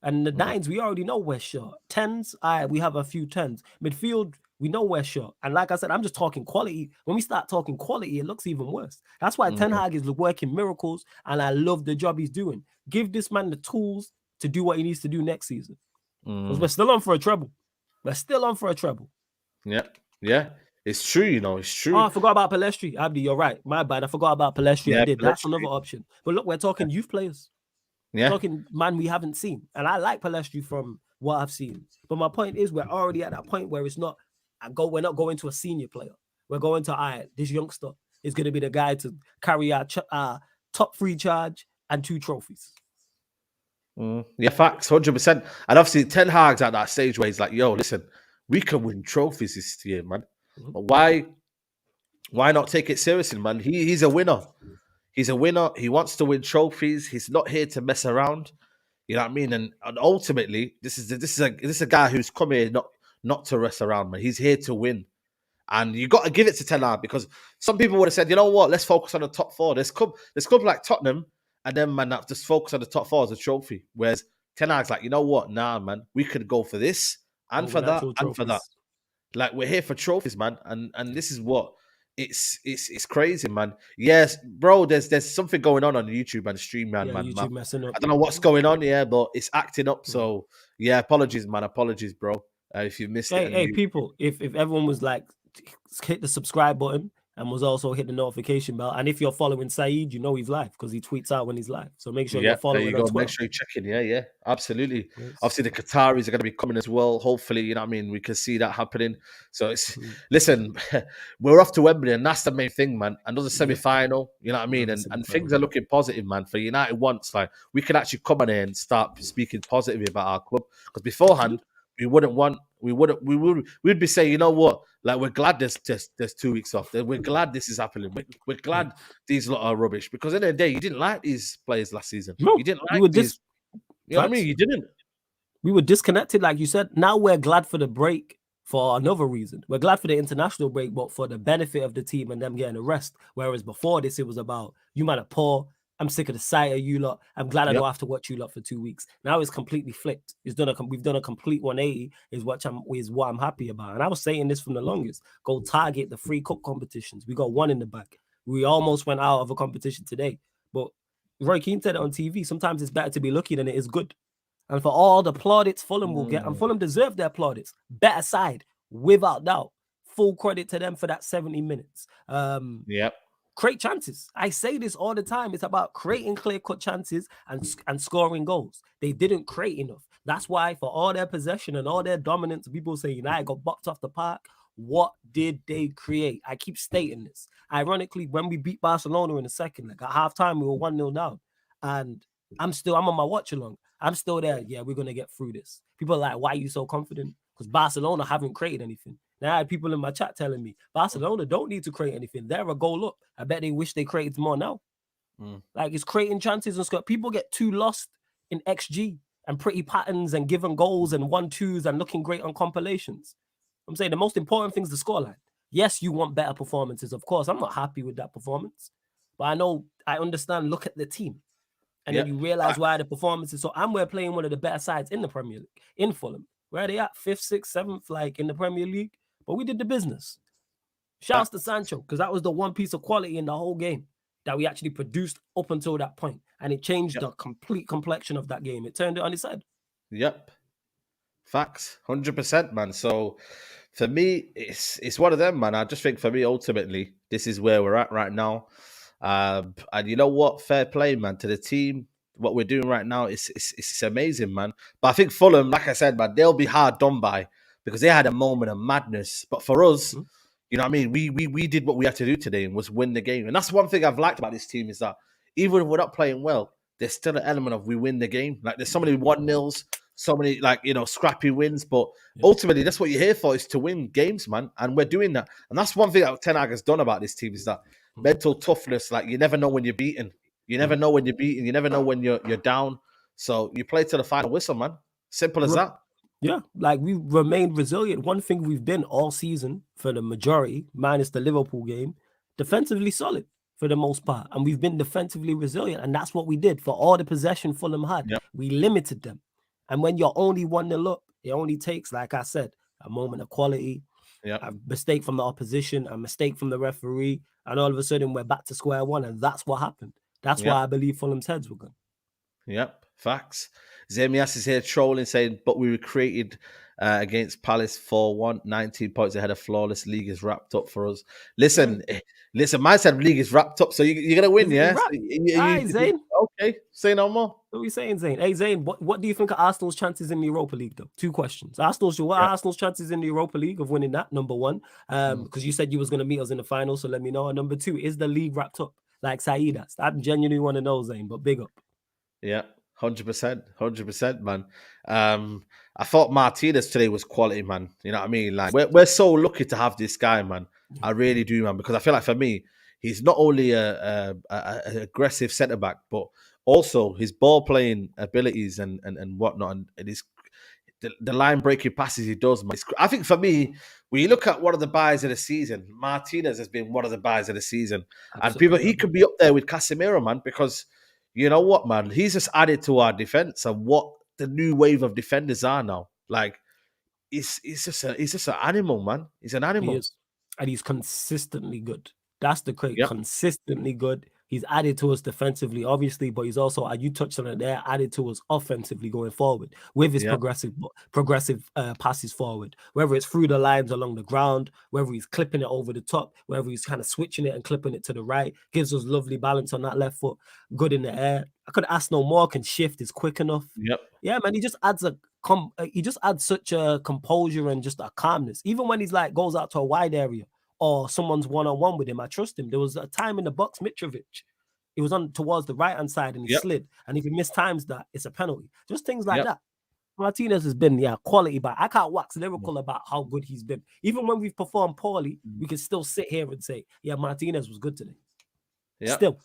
And the 9s, we already know we're short. 10s, we have a few 10s. Midfield, we know we're short. And like I said, I'm just talking quality. When we start talking quality, it looks even worse. That's why Ten Hag is working miracles, and I love the job he's doing. Give this man the tools to do what he needs to do next season. Because we're still on for a treble. Yeah. It's true, it's true. Oh, I forgot about Palestri. Abdi, you're right. My bad. I forgot about Palestri. I did. That's another option. But look, we're talking youth players. Yeah. Talking man we haven't seen. And I like Palestri from what I've seen. But my point is, we're already at that point where it's not we're not going to a senior player. We're going to this youngster is going to be the guy to carry our top 3 charge and 2 trophies. Yeah, facts, 100%. And obviously Ten Hag's at that stage where he's like, yo, listen, we can win trophies this year, man. But why not take it seriously, man? He's a winner. He's a winner. He wants to win trophies. He's not here to mess around. You know what I mean? And ultimately, this is a guy who's come here not to mess around, man. He's here to win. And you got to give it to Ten Hag, because some people would have said, you know what, let's focus on the top 4. There's clubs like Tottenham, and then man, that just focus on the top 4 as a trophy. Whereas Ten Hag's like, you know what, nah, man, we could go for this and for that and for that. Like, we're here for trophies, man. And this is what it's crazy, man. Yes, bro, there's something going on YouTube and stream, man. YouTube messing up. I don't know what's going on, but it's acting up. So yeah, apologies, man. Apologies, bro. If you missed it. Hey, people, if everyone was like, hit the subscribe button and was also hit the notification bell. And if you're following Saeed, you know he's live because he tweets out when he's live. So make sure you're following. There you go. Make sure you're checking. Yeah, absolutely. Yes. Obviously, the Qataris are going to be coming as well. Hopefully, you know what I mean. We can see that happening. So listen, we're off to Wembley, and that's the main thing, man. Another semi-final. You know what I mean. And things are looking positive, man. For United, once like we can actually come on here and start speaking positively about our club, because beforehand we'd be saying, you know what, like, we're glad there's 2 weeks off. We're glad this is happening. We're glad these lot are rubbish, because at the end of the day, you didn't like these players last season. No, you didn't like these. You know what I mean? You didn't. We were disconnected, like you said. Now we're glad for the break for another reason. We're glad for the international break, but for the benefit of the team and them getting a rest. Whereas before this, it was about, you man are poor. I'm sick of the sight of you lot. I'm glad I Yep. don't have to watch you lot for 2 weeks. Now it's completely flipped. We've done a complete 180 is what I'm happy about. And I was saying this from the longest. Go target the free cup competitions. We got one in the back. We almost went out of a competition today. But Roy Keane said it on TV. Sometimes it's better to be lucky than it is good. And for all the plaudits Fulham will get, and Fulham deserve their plaudits. Better side, without doubt. Full credit to them for that 70 minutes. Yep. Create chances. I say this all the time. It's about creating clear-cut chances and scoring goals. They didn't create enough. That's why for all their possession and all their dominance, people say United got boxed off the park. What did they create? I keep stating this. Ironically, when we beat Barcelona in the second, like at halftime, we were 1-0 down. And I'm on my watch along. I'm still there. Yeah, we're going to get through this. People are like, why are you so confident? Because Barcelona haven't created anything. Now I had people in my chat telling me, Barcelona don't need to create anything. They're a goal up. I bet they wish they created more now. Like, it's creating chances and stuff. People get too lost in XG and pretty patterns and giving goals and 1-2s and looking great on compilations. I'm saying the most important thing is the scoreline. Yes, you want better performances. Of course, I'm not happy with that performance. But I understand, look at the team. And then you realize why the performances. So we're playing one of the better sides in the Premier League, in Fulham. Where are they at? 5th, 6th, 7th, like in the Premier League. But we did the business. Shouts to Sancho, because that was the one piece of quality in the whole game that we actually produced up until that point. And it changed the complete complexion of that game. It turned it on its head. Yep. Facts. 100%, man. So for me, it's one of them, man. I just think for me, ultimately, this is where we're at right now. And you know what? Fair play, man, to the team. What we're doing right now is amazing, man. But I think Fulham, like I said, man, they'll be hard done by because they had a moment of madness. But for us, you know what I mean? We did what we had to do today and was win the game. And that's one thing I've liked about this team is that even if we're not playing well, there's still an element of we win the game. Like there's so many 1-0s, so many scrappy wins. But ultimately, that's what you're here for, is to win games, man. And we're doing that. And that's one thing that Ten Hag has done about this team is that mental toughness. Like you never know when you're beaten. You never know when you're beaten. You never know when you're down. So you play to the final whistle, man. Simple as that. Yeah, like we remained resilient. One thing we've been all season for the majority, minus the Liverpool game, defensively solid for the most part. And we've been defensively resilient. And that's what we did. For all the possession Fulham had, we limited them. And when you're only 1-0 up, it only takes, like I said, a moment of quality, a mistake from the opposition, a mistake from the referee, and all of a sudden we're back to square one. And that's what happened. That's why I believe Fulham's heads were good. Yep, facts. Zemias is here trolling, saying, but we were created against Palace 4-1, 19 points ahead of flawless. League is wrapped up for us. Listen, my said league is wrapped up, so you're going to win, yeah? Zane. Okay, say no more. What are we saying, Zane? Hey, Zane, what do you think of Arsenal's chances in the Europa League, though? 2 questions. What are Arsenal's chances in the Europa League of winning that? Number 1, because you said you was going to meet us in the final, so let me know. And number 2, is the league wrapped up? Like Saeed asked. I genuinely want to know, Zane, but big up. Yeah, 100%, man. I thought Martinez today was quality, man. You know what I mean? Like we're so lucky to have this guy, man. I really do, man, because I feel like for me, he's not only an aggressive centre back, but also his ball playing abilities and whatnot, and his the line breaking passes he does, man. I think for me, when you look at one of the buys of the season, Martinez has been one of the buys of the season. Absolutely. And he could be up there with Casemiro, man, because you know what, man? He's just added to our defense and what the new wave of defenders are now. Like, he's just an animal, man. He's an animal. He is. And he's consistently good. That's the crate. Consistently good. He's added to us defensively, obviously, but he's also, you touched on it there, added to us offensively going forward with his progressive passes forward, whether it's through the lines along the ground, whether he's clipping it over the top, whether he's kind of switching it and clipping it to the right, gives us lovely balance on that left foot, good in the air. I could ask no more, can shift, is quick enough. Yeah, man, he just adds such a composure and just a calmness. Even when he's like goes out to a wide area, or someone's one-on-one with him, I trust him. There was a time in the box, Mitrovic, he was on towards the right-hand side and he slid. And if he mistimes that, it's a penalty. Just things like that. Martinez has been, quality back. I can't wax lyrical about how good he's been. Even when we've performed poorly, we can still sit here and say, Martinez was good today. Still.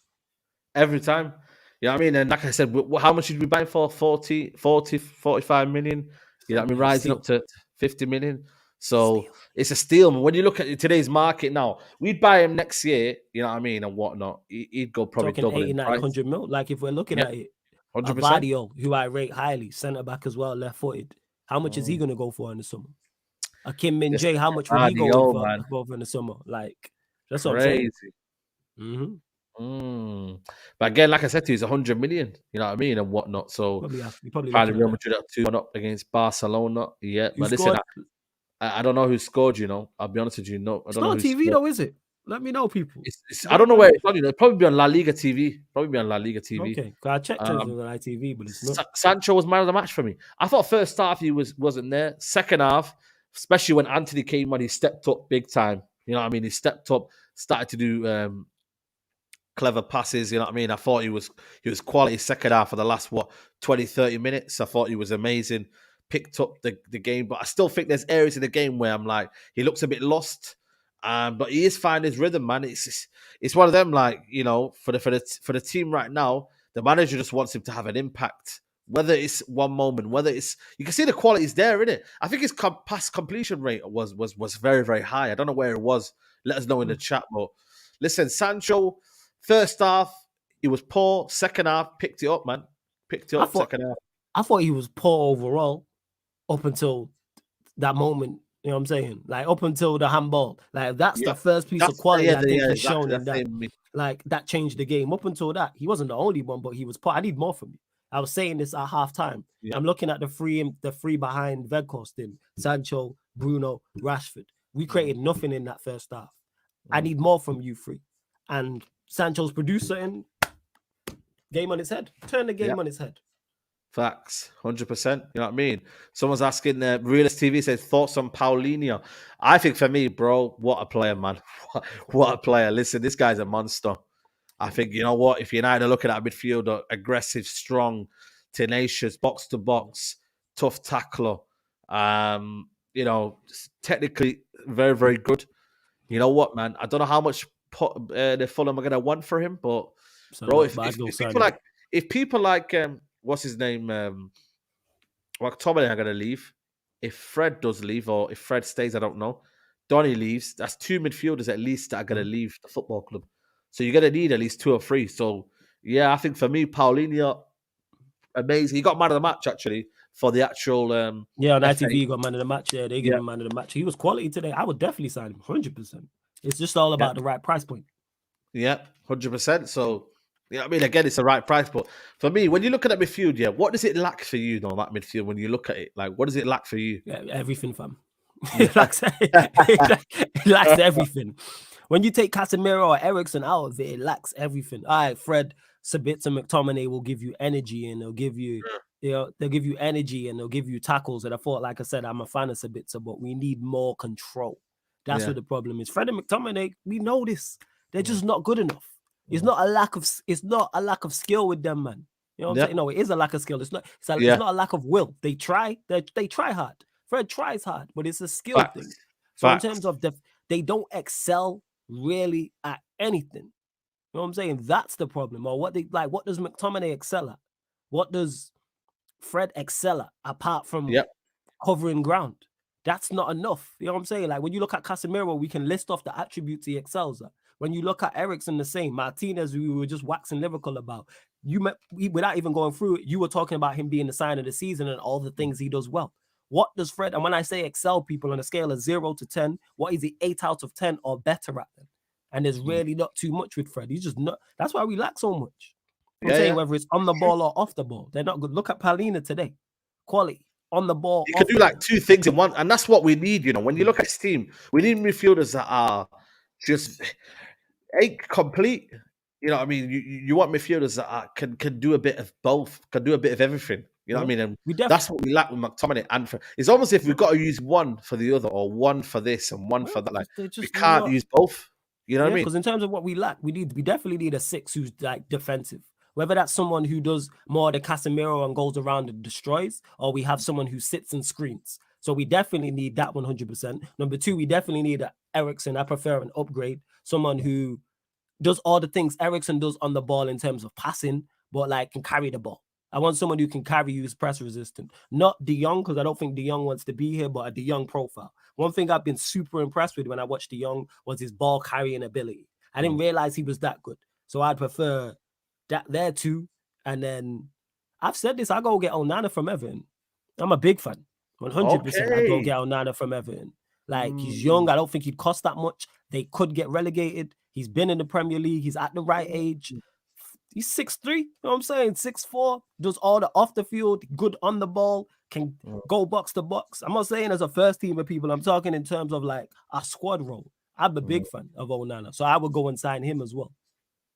Every time. You know what I mean? And like I said, how much did we buy for? 40, 45 million? You know what I mean? Rising up to 50 million. So it's a steal. Man. When you look at today's market now, we'd buy him next year, you know what I mean, and whatnot. He'd go probably Talking double 80, in 90, price. 100 mil. Like if we're looking at it, 100%. Vadio, who I rate highly, centre back as well, left footed. How much is he going to go for in the summer? A Kim Min Jae, how much would he go for in the summer? Like that's what I'm saying. Crazy. But again, like I said to you, he's 100 million, you know what I mean, and whatnot. So probably Real Madrid at 2-1 up against Barcelona. Yeah, but listen, I don't know who scored, you know. I'll be honest with you. No, I don't know. It's not TV though, is it? Let me know, people. I don't know where it's on. You know, probably be on La Liga TV. Okay, I checked it on ITV, but it's not. Sancho was man of the match for me. I thought first half he wasn't there. Second half, especially when Anthony came on, he stepped up big time. You know what I mean? He stepped up, started to do clever passes. You know what I mean? I thought he was quality second half for the last 20, 30 minutes. I thought he was amazing. Picked up the game, but I still think there's areas in the game where I'm like, he looks a bit lost. But he is finding his rhythm, man. It's one of them, like, you know, for the team right now, the manager just wants him to have an impact. Whether it's one moment, whether it's, you can see the quality is there, isn't it? I think his pass completion rate was very, very high. I don't know where it was. Let us know in the chat. But listen, Sancho, first half he was poor. Second half picked it up, man. Second half. I thought he was poor overall up until that moment. You know what I'm saying? Like up until the handball, like that's the first piece of quality I think he's shown in that. Like that changed the game. Up until that, he wasn't the only one, but he was poor. I need more from you. I was saying this at halftime. I'm looking at the three behind Veghorst, Sancho, Bruno, Rashford. We created nothing in that first half. I need more from you three. And Sancho's producer and game on its head. Turn the game on its head. Facts, 100%. You know what I mean? Someone's asking, Realist TV says, thoughts on Paulinho. I think for me, bro, what a player, man. What a player. Listen, this guy's a monster. I think, you know what? If United are looking at a midfielder, aggressive, strong, tenacious, box to box, tough tackler, you know, technically very, very good. You know what, man? I don't know how much the Fulham are going to want for him, but bro, if people like what's his name? McTominay are going to leave. If Fred does leave, or if Fred stays, I don't know. Donny leaves. That's two midfielders at least that are going to leave the football club. So you're going to need at least 2 or 3. So, yeah, I think for me, Paulinho, amazing. He got man of the match, actually, for the actual... on ITV, he got man of the match. Yeah, they gave him man of the match. He was quality today. I would definitely sign him, 100%. It's just all about the right price point. Yeah, 100%. So... Yeah, I mean, again, it's the right price, but for me, when you look at that midfield, what does it lack for you, though, that midfield, when you look at it? Like, what does it lack for you? Yeah, everything, fam. It lacks everything. When you take Casemiro or Eriksen out of it, it lacks everything. All right, Fred, Sabitzer, McTominay will give you energy, and they'll give you, they'll give you energy, and they'll give you tackles. And I thought, like I said, I'm a fan of Sabitzer, but we need more control. That's what the problem is. Fred and McTominay, we know this. They're just not good enough. It's not a lack of skill with them, man. You know what I'm saying? No, it is a lack of skill. It's not a lack of will. They try hard. Fred tries hard, but it's a skill thing. So in terms of they don't excel really at anything. You know what I'm saying? That's the problem. Or what does McTominay excel at? What does Fred excel at apart from covering ground? That's not enough. You know what I'm saying? Like when you look at Casemiro, we can list off the attributes he excels at. When you look at Eriksen, the same. Martinez, we were just waxing lyrical about. Without even going through it, you were talking about him being the sign of the season and all the things he does well. What does Fred, and when I say excel, people, on a scale of 0 to 10, what is he 8 out of 10 or better at them? And there's really not too much with Fred. He's just not. That's why we lack so much. I'm saying whether it's on the ball or off the ball. They're not good. Look at Paulina today. Quality. On the ball. You can do like 2 things in one, and that's what we need, you know. When you look at his team, we need midfielders that are just ain't complete. You know what I mean? You want midfielders that can do a bit of both, can do a bit of everything. You know what I mean? And that's what we lack with McTominay. And it's almost if we've got to use one for the other, or one for this and one for that. Like we can't use both. You know what I mean? Because in terms of what we lack, we definitely need a 6 who's like defensive. Whether that's someone who does more the Casemiro and goes around and destroys, or we have someone who sits and screens. So we definitely need that 100%. Number 2, we definitely need Eriksen. I prefer an upgrade. Someone who does all the things Eriksen does on the ball in terms of passing, but like can carry the ball. I want someone who can carry you, who's press resistant. Not De Jong, because I don't think De Jong wants to be here, but a De Jong profile. One thing I've been super impressed with when I watched De Jong was his ball carrying ability. I didn't realize he was that good. So I'd prefer that there too. And then I've said this, I go get Onana from Everton. I'm a big fan. 100% I go get Onana from Everton. Like, he's young. I don't think he'd cost that much. They could get relegated. He's been in the Premier League. He's at the right age. He's 6'3", you know what I'm saying? 6'4", does all the off the field, good on the ball, can go box to box. I'm not saying as a first team of people. I'm talking in terms of like a squad role. I'm a big fan of Onana, so I would go and sign him as well.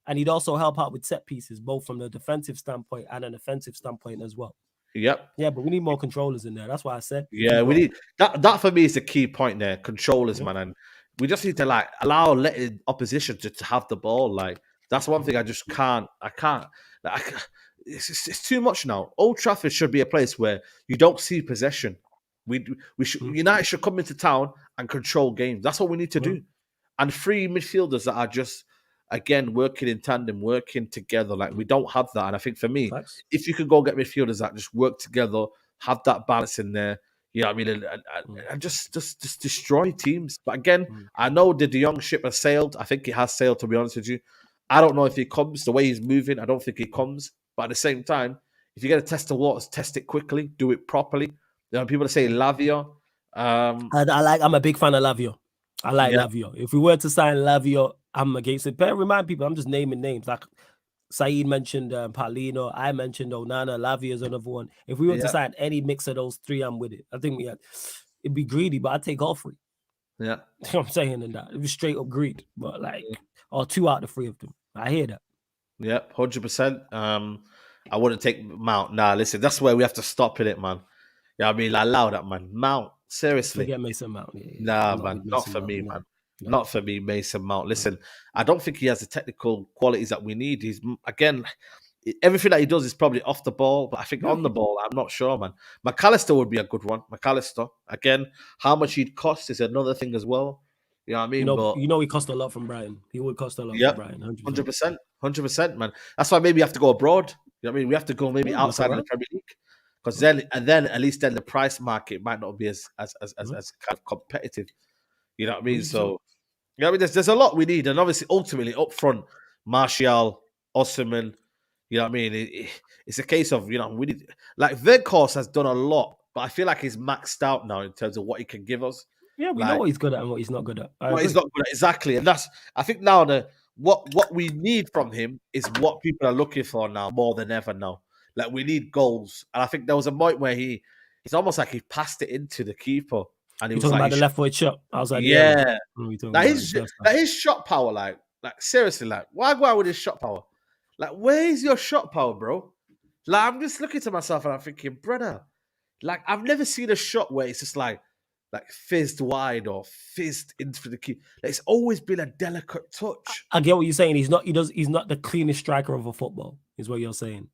And he'd also help out with set pieces, both from the defensive standpoint and an offensive standpoint as well. Yep. Yeah, but we need more controllers in there. That's why I said. Yeah, we need that. That for me is the key point there. Controllers, man, and we just need to like allow letting opposition to have the ball. Like that's one thing I just can't. I can't. Like, it's too much now. Old Trafford should be a place where you don't see possession. We should United should come into town and control games. That's what we need to do. And three midfielders that are just again working in tandem, working together. Like we don't have that. And I think for me, if you could go get midfielders that just work together, have that balance in there, you know what I mean, and just destroy teams. But again, I know the De Jong ship has sailed. I think it has sailed, to be honest with you. I don't know if he comes the way he's moving. I don't think he comes. But at the same time, if you're going to test the waters, test it quickly, do it properly. You know, people say Lavia. I'm a big fan of Lavia. I like Lavia. If we were to sign Lavia, I'm against it. But remind people, I'm just naming names. Like Saeed mentioned Paulino, I mentioned Onana, Lavia is another one. If we were to sign any mix of those three, I'm with it. I think it'd be greedy, but I'd take all three. Yeah. You know what I'm saying in that. It'd be straight up greed. But like, or two out of the three of them. I hear that. Yeah, 100%. I wouldn't take Mount. Nah, listen, that's where we have to stop in it, man. Yeah, I mean, allow that, man. Mount, seriously. Forget Mason Mount. Nah, man, not for me, man. Not for me, Mason Mount. Listen, I don't think he has the technical qualities that we need. He's, again, everything that he does is probably off the ball, but I think on the ball, I'm not sure, man. McAllister would be a good one. McAllister, again, how much he'd cost is another thing as well. You know what I mean? You know, he cost a lot from Brighton. He would cost a lot from Brighton. 100%, man. That's why maybe you have to go abroad. You know what I mean? We have to go maybe outside of the Premier League, because then at least then the price market might not be as kind of competitive. You know what I mean? So, you know what I mean? There's a lot we need, and obviously, ultimately, up front, Martial, Osimhen. You know what I mean? It's a case of, you know, we need, like Weghorst has done a lot, but I feel like he's maxed out now in terms of what he can give us. Yeah, we know what he's good at and what he's not good at. What he's not good at, exactly. And that's, I think now what we need from him is what people are looking for now more than ever now. Like we need goals. And I think there was a point where it's almost like he passed it into the keeper. And he was talking like, about the left foot shot. I was like, his shot power, like seriously, like why go out with his shot power? Like, where is your shot power, bro? Like, I'm just looking to myself and I'm thinking, brother, like I've never seen a shot where it's just like fizzed wide or fizzed into the key. Like, it's always been a delicate touch. I get what you're saying. He's not the cleanest striker of a football, is what you're saying.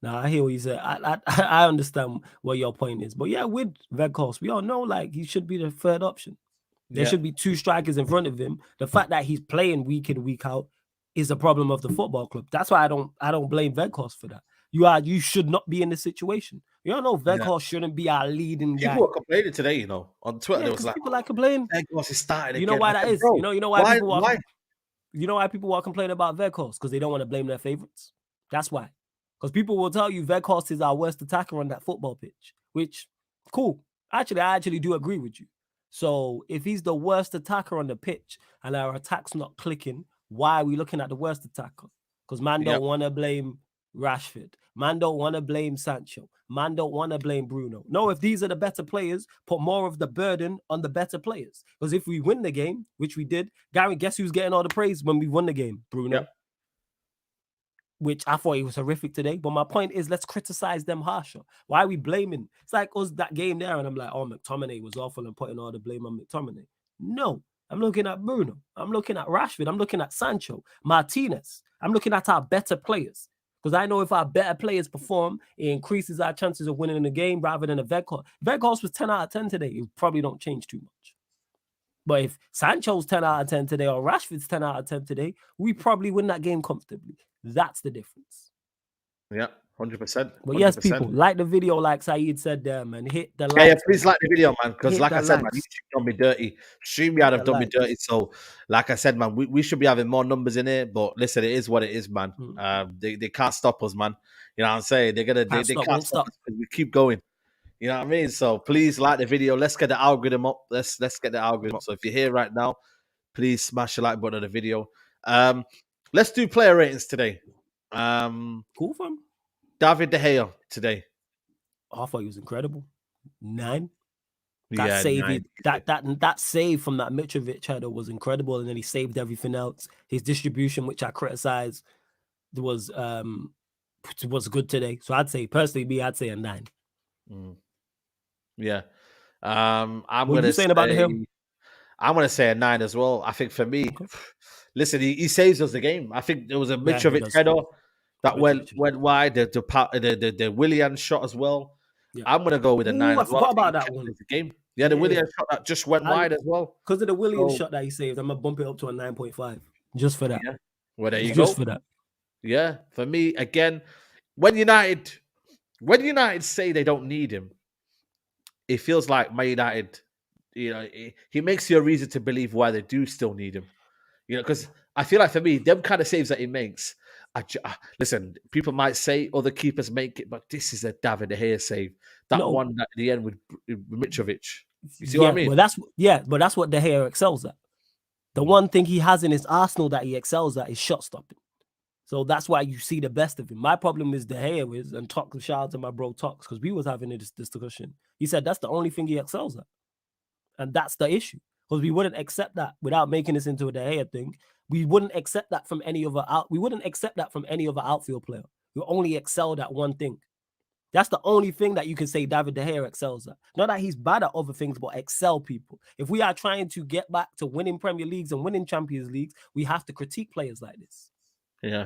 Now I hear what you say. I understand what your point is. But yeah, with Weghorst, we all know like he should be the third option. There should be two strikers in front of him. The fact that he's playing week in, week out is a problem of the football club. That's why I don't blame Weghorst for that. You should not be in this situation. You don't know Weghorst shouldn't be our leading guy. People were complaining today, you know, on Twitter. There was like people complaining. Weghorst is starting again. You know why that is? Bro, you know why people are. You know why people are complaining about Weghorst? Because they don't want to blame their favorites. That's why. Because people will tell you Weghorst is our worst attacker on that football pitch. Which, cool. Actually, I actually do agree with you. So if he's the worst attacker on the pitch and our attack's not clicking, why are we looking at the worst attacker? Because man don't want to blame Rashford. Man don't want to blame Sancho. Man don't want to blame Bruno. No, if these are the better players, put more of the burden on the better players. Because if we win the game, which we did, Gary, guess who's getting all the praise when we won the game? Bruno. Yep. Which I thought he was horrific today. But my point is, let's criticize them harsher. Why are we blaming? It's like us that game there, and I'm like, oh, McTominay was awful and putting all the blame on McTominay. No, I'm looking at Bruno. I'm looking at Rashford. I'm looking at Sancho, Martinez. I'm looking at our better players. Because I know if our better players perform, it increases our chances of winning the game rather than a Weghorst. Weghorst was 10 out of 10 today. It probably don't change too much. But if Sancho's 10 out of 10 today or Rashford's 10 out of 10 today, we probably win that game comfortably. That's the difference. Yeah, 100%. But yes, people, like the video, like Saeed said there, man. Hit the Yeah, likes. please like the video, man. Because Hit like the I said, man, likes. YouTube done me dirty. StreamYard Hit have the done me likes. dirty. So, like I said, man, we should be having more numbers in it. But listen, it is what it is, man. They can't stop us, man. You know what I'm saying? They can't stop us because we keep going. You know what I mean? So please like the video. Let's get the algorithm up. Let's get the algorithm up. So if you're here right now, please smash the like button on the video. Let's do player ratings today. Cool fam. David De Gea today. I thought he was incredible. 9. That save from that Mitrovic header was incredible, and then he saved everything else. His distribution, which I criticized, was good today. So I'd say personally, I'd say a 9. Yeah. What are you saying about the hill? I'm gonna say a 9 as well. I think for me, listen, he saves us the game. I think there was a Mitrovic header that went wide. The Willian shot as well. Yeah. I'm gonna go with a 9. I forgot about that one. The game. Yeah, the Willian shot that just went wide as well. Because of the Willian shot that he saved, I'm gonna bump it up to a 9.5 just for that. Yeah. Well, there you go. Just for that. Yeah, for me again, when United say they don't need him, it feels like Man United, you know, he makes you a reason to believe why they do still need him. You know, because I feel like for me, them kind of saves that he makes. Listen, people might say other keepers make it, but this is a David De Gea save. That one at the end with Mitrovic. You see what I mean? But that's what De Gea excels at. The one thing he has in his arsenal that he excels at is shot stopping. So that's why you see the best of him. My problem is De Gea is, and shout out to my bro Tox, because we was having this discussion. He said that's the only thing he excels at. And that's the issue. Because we wouldn't accept that without making this into a De Gea thing. We wouldn't accept that from any other outfield player. You only excelled at one thing. That's the only thing that you can say David De Gea excels at. Not that he's bad at other things, but excel people. If we are trying to get back to winning Premier Leagues and winning Champions Leagues, we have to critique players like this. Yeah.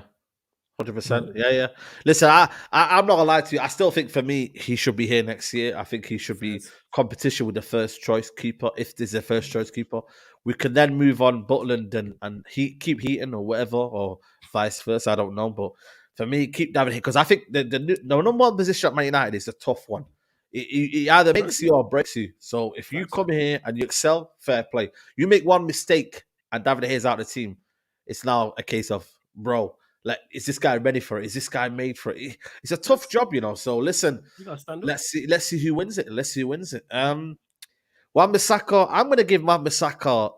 100%. Yeah. Listen, I'm not gonna lie to you. I still think for me, he should be here next year. I think he should be competition with the first choice keeper. If there's a first choice keeper, we can then move on Butland and keep Heaton or whatever, or vice versa. I don't know, but for me, keep David here because I think the number one position at Man United is a tough one. It either makes you or breaks you. So if you come here and you excel, fair play. You make one mistake and David Hayes out of the team, it's now a case of, bro, like, is this guy ready for it? Is this guy made for it? It's a tough job, you know. So listen, let's see who wins it. Wan-Bissaka, I'm gonna give Wan-Bissaka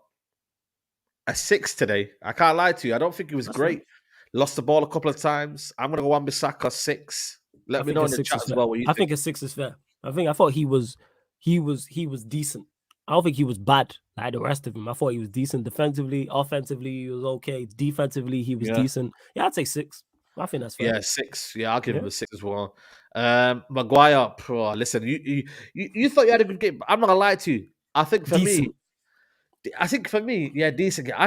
a 6 today. I can't lie to you. I don't think he was great. Lost the ball a couple of times. I'm gonna go Wan-Bissaka 6. Let me know in the chat as well what you think. I think a 6 is fair. I thought he was decent. I don't think he was bad like the rest of him. I thought he was decent defensively, offensively he was okay, defensively he was decent. Yeah, I'd say 6. I think that's fair. Yeah, 6. Yeah, I'll give him a 6 as well. Maguire, listen, you thought you had a good game. I'm not gonna lie to you. I think for me, decent. I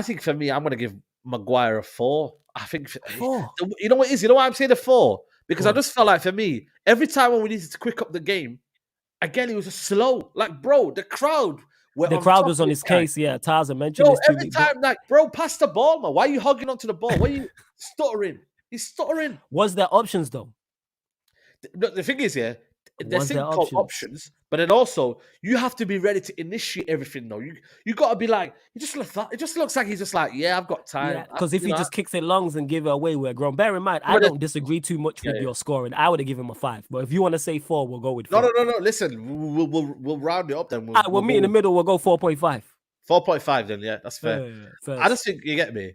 think for me, I'm gonna give Maguire a 4. I think 4. You know what it is? You know why I'm saying a 4? Because I just felt like for me, every time when we needed to quick up the game, again, he was just slow. Like, bro, the crowd was on his case. Yeah, Taza mentioned this to me. Every time, like, bro, pass the ball, man. Why are you hugging onto the ball? Why are you stuttering? He's stuttering. Was there options, though? The thing is, there's things called options, but then also, you have to be ready to initiate everything, though. You got to be like, it just looks like he's just like, yeah, I've got time. Because if he just kicks it lungs and give it away, we're grown. Bear in mind, I don't disagree too much with your scoring. I would have given him a 5. But if you want to say 4, we'll go with 4. No. Listen, we'll round it up then. We'll meet in the middle. We'll go 4.5. 4.5 then, yeah, that's fair. I just think you get me.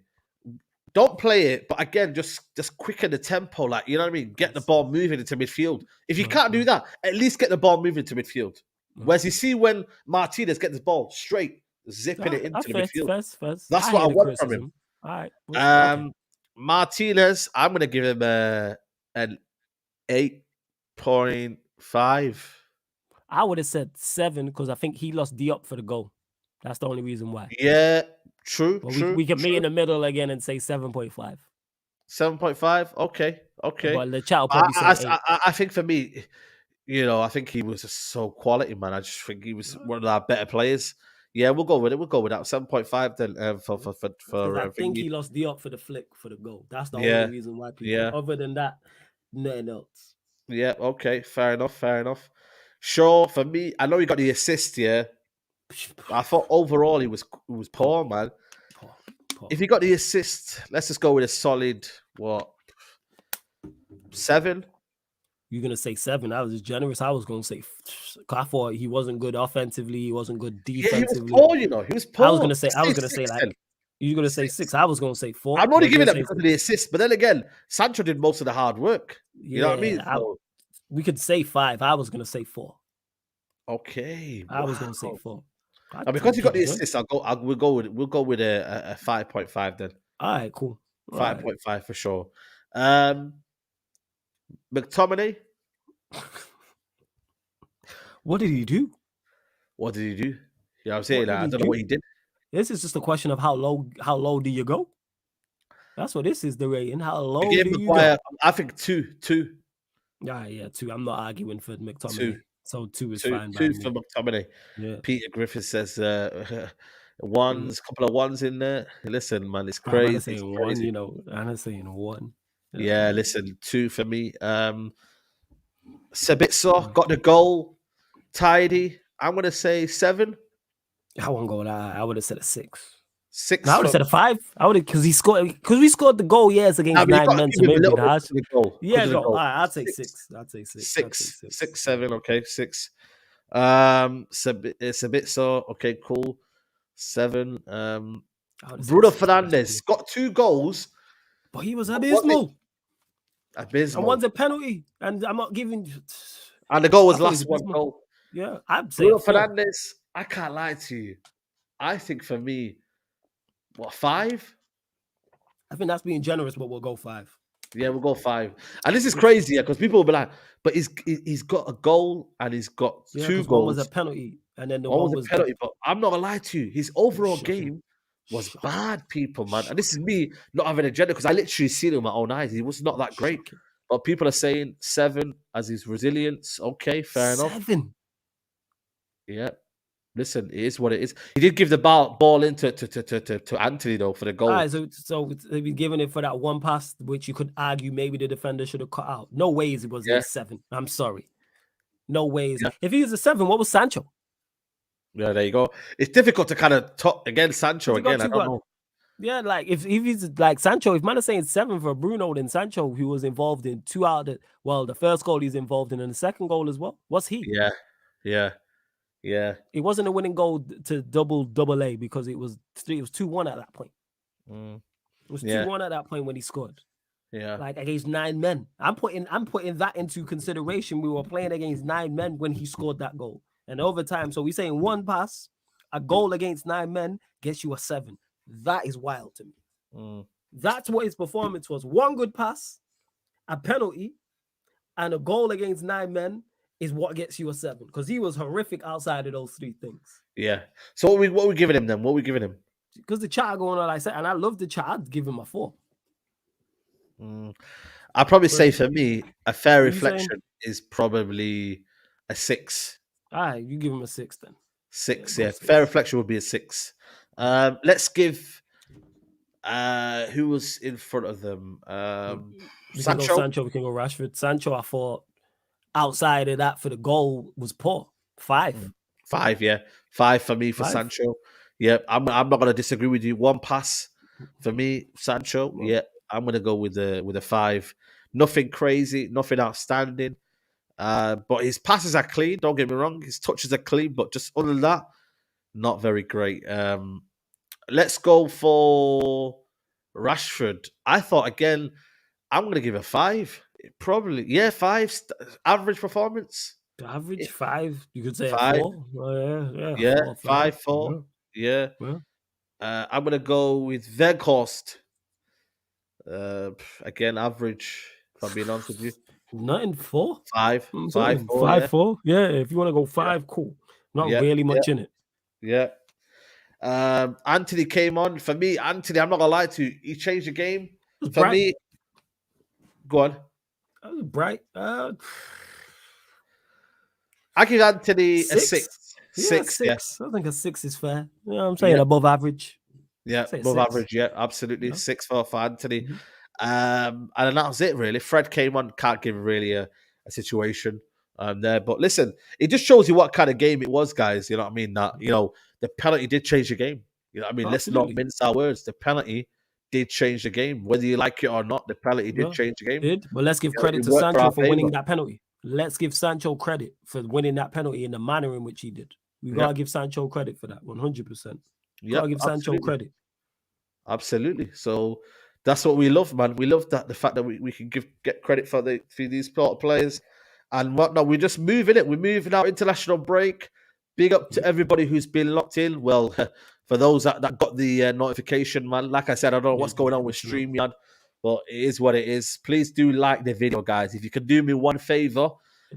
Don't play it, but again, just quicken the tempo. Like, you know what I mean? Get the ball moving into midfield. If you can't do that, at least get the ball moving to midfield. Whereas you see when Martinez gets the ball straight, zipping it into the midfield. That's what I want from him. All right. Martinez, I'm going to give him an 8.5. I would have said 7 because I think he lost Diop for the goal. That's the only reason why. Yeah. True. We can meet in the middle again and say 7.5. 7.5. Okay. But the chat will probably say 8. I think for me, you know, I think he was just so quality, man. I just think he was one of our better players. Yeah, we'll go with it. We'll go with that 7.5 then. For I think he lost Diop for the flick for the goal. That's the only reason why people. Other than that, nothing else. Yeah, okay, fair enough. Sure, for me, I know he got the assist, yeah. I thought overall he was poor, man. Poor, poor. If he got the assist, let's just go with a solid 7. You're gonna say 7. I was just generous. I was gonna say. I thought he wasn't good offensively. He wasn't good Yeah, he was defensively. poor, you know. He was poor. I was gonna say 6 like then. you're gonna say 6. I was gonna say 4. I'm only but you're giving gonna that say because of the assist, but then again, Sancho did most of the hard work. You know what I mean? Yeah, So, we could say 5. I was gonna say 4. okay, I was gonna say wow. 4. And because he got the assist, we'll go with a 5.5 then. All right, cool. All right. 5.5 for sure. McTominay, What did he do? what did he do? You know what I'm saying? What did I he don't know do? what he did. This is just a question of how low do you go? That's what this is, the rating. How low I gave do you Maguire, go? I think 2. Yeah, 2. I'm not arguing for McTominay. 2. So 2 is 2, fine by 2 me. for McTominay. Yeah. Peter Griffith says ones, couple of ones in there. Listen, man, it's I'm crazy. not saying 1, you know. I'm not saying 1. Yeah, listen, 2 for me. Sabitzer got the goal, tidy. I'm gonna say 7. I won't go that. I would have said a 6. 6. No, I would have said a 5. I would have because we scored the goal, yes, against 9 men to maybe it harsh. Yeah, go. All right, I'll take 6. I'll take 6. 6, 7, okay, 6. Sabitzer, okay, cool. 7. Bruno Fernandes got 2 goals, but he was abysmal. Abysmal. And one's a penalty, and I'm not giving. And the goal was last one goal. Yeah, I'd say Bruno Fernandes. I can't lie to you. I think for me, 5? I think that's being generous, but we'll go 5. Yeah, we'll go 5. And this is crazy, because people will be like, but he's got a goal and he's got 2 goals. One was a penalty, and then the one was a penalty. But I'm not gonna lie to you, his overall game was bad, people, man. And this is me not having an agenda because I literally seen it with my own eyes. He was not that great. But people are saying 7 as his resilience. Okay, fair enough. 7. Yeah. Listen, it is what it is. He did give the ball into to Anthony though for the goal. All right, so they've been giving it for that one pass, which you could argue maybe the defender should have cut out. No ways it was a 7. I'm sorry. No ways. Yeah. If he was a 7, what was Sancho? Yeah, there you go. It's difficult to kind of talk against Sancho again. I don't know. Yeah, like if he's like Sancho, if man is saying 7 for Bruno, then Sancho, who was involved in 2 out of the first goal he's involved in, and the second goal as well. What's he? Yeah. It wasn't a winning goal to double A because it was 2-1 at that point. It was 2-1 at that point when he scored. Yeah. Like against 9 men. I'm putting that into consideration. We were playing against 9 men when he scored that goal. And overtime, so we're saying 1 pass, a goal against 9 men gets you a 7. That is wild to me. That's what his performance was. 1 good pass, a penalty, and a goal against 9 men is what gets you a 7. Because he was horrific outside of those 3 things. Yeah. So what we giving him then? What we giving him? Because the chat going on, like I said, and I love the chat, I'd give him a 4. I'd probably say for me, a fair reflection is probably a 6. All right, you give him a 6 then. 6, yeah. Fair reflection would be a 6. Let's give who was in front of them? Sancho. We can go Rashford. Sancho, I thought outside of that for the goal was poor. 5. 5, yeah. 5 for me for 5. Sancho. Yeah, I'm not gonna disagree with you. 1 pass for me, Sancho. Yeah, I'm gonna go with a 5. Nothing crazy, nothing outstanding. But his passes are clean, don't get me wrong. His touches are clean, but just other than that, not very great. Let's go for Rashford. I thought again, I'm going to give a 5. Probably, 5. Average performance. Average 5. You could say 5. A 4. Oh, yeah. 5, 4. Yeah. I'm going to go with Weghorst. Again, average. If I'm being honest with you. Nothing 4. 5. 4. Yeah, if you want to go 5, cool. Not really much in it. Yeah. Anthony came on. For me, Anthony, I'm not gonna lie to you, he changed the game. For me, go on. That was bright. I give Anthony a 6. 6. Yeah. I think a 6 is fair. You know what I'm saying? Above average. Yeah, above average. Yeah, absolutely. 6 for Anthony. And that was it, really. Fred came on. Can't give really a a situation there. But listen, it just shows you what kind of game it was, guys. You know what I mean? That, you know, the penalty did change the game. You know what I mean? Let's not Absolutely. mince our words. The penalty did change the game. Whether you like it or not, the penalty did Yeah, change the game. Did. But let's give You know, credit it to worked for Sancho our for winning favour. that penalty. Let's give Sancho credit for winning that penalty in the manner in which he did. We Yeah. gotta give Sancho credit for that, 100%. Yeah, Gotta give Sancho absolutely. credit. Absolutely. So that's what we love, man. We love that, the fact that we can get credit for these players and whatnot. We're just moving it. We're moving our international break. Big up to everybody who's been locked in. Well, for those that got the notification, man. Like I said, I don't know what's going on with StreamYard, but it is what it is. Please do like the video, guys. If you can do me one favor,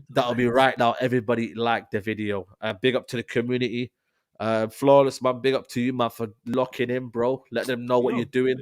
that'll be right now. Everybody like the video. Big up to the community. Flawless, man. Big up to you, man, for locking in, bro. Let them know what you're doing.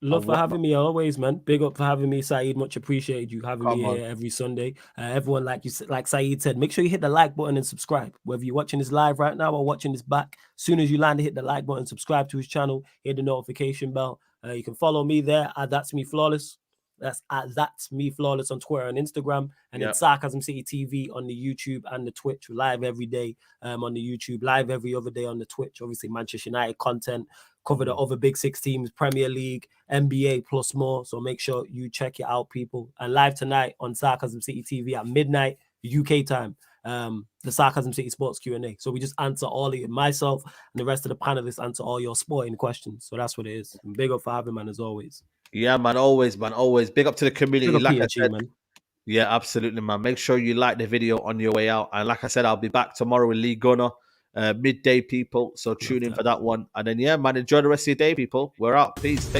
Love for having me always, man. Big up for having me, Saeed. Much appreciated you having me on. here every Sunday. Everyone, like Saeed said, make sure you hit the like button and subscribe. Whether you're watching this live right now or watching this back, as soon as you land, hit the like button, subscribe to his channel, hit the notification bell. You can follow me there at That's Me Flawless. That's at That's Me Flawless on Twitter and Instagram, and then Sarcasm City TV on the YouTube and the Twitch. We're live every day on the YouTube, live every other day on the Twitch. Obviously, Manchester United content, cover the other big 6 teams, Premier League, NBA, plus more. So make sure you check it out, people. And live tonight on Sarcasm City TV at midnight UK time, the Sarcasm City Sports Q&A. So we just answer all of it. Myself and the rest of the panelists answer all your sporting questions. So that's what it is. And big up for having, man, as always. Yeah, man, always, man, always. Big up to the community. Big up like I PHG, said, man. Yeah, absolutely, man. Make sure you like the video on your way out. And like I said, I'll be back tomorrow with Lee Gunner, midday, people. So tune in for that one. And then, yeah, man, enjoy the rest of your day, people. We're out. Peace.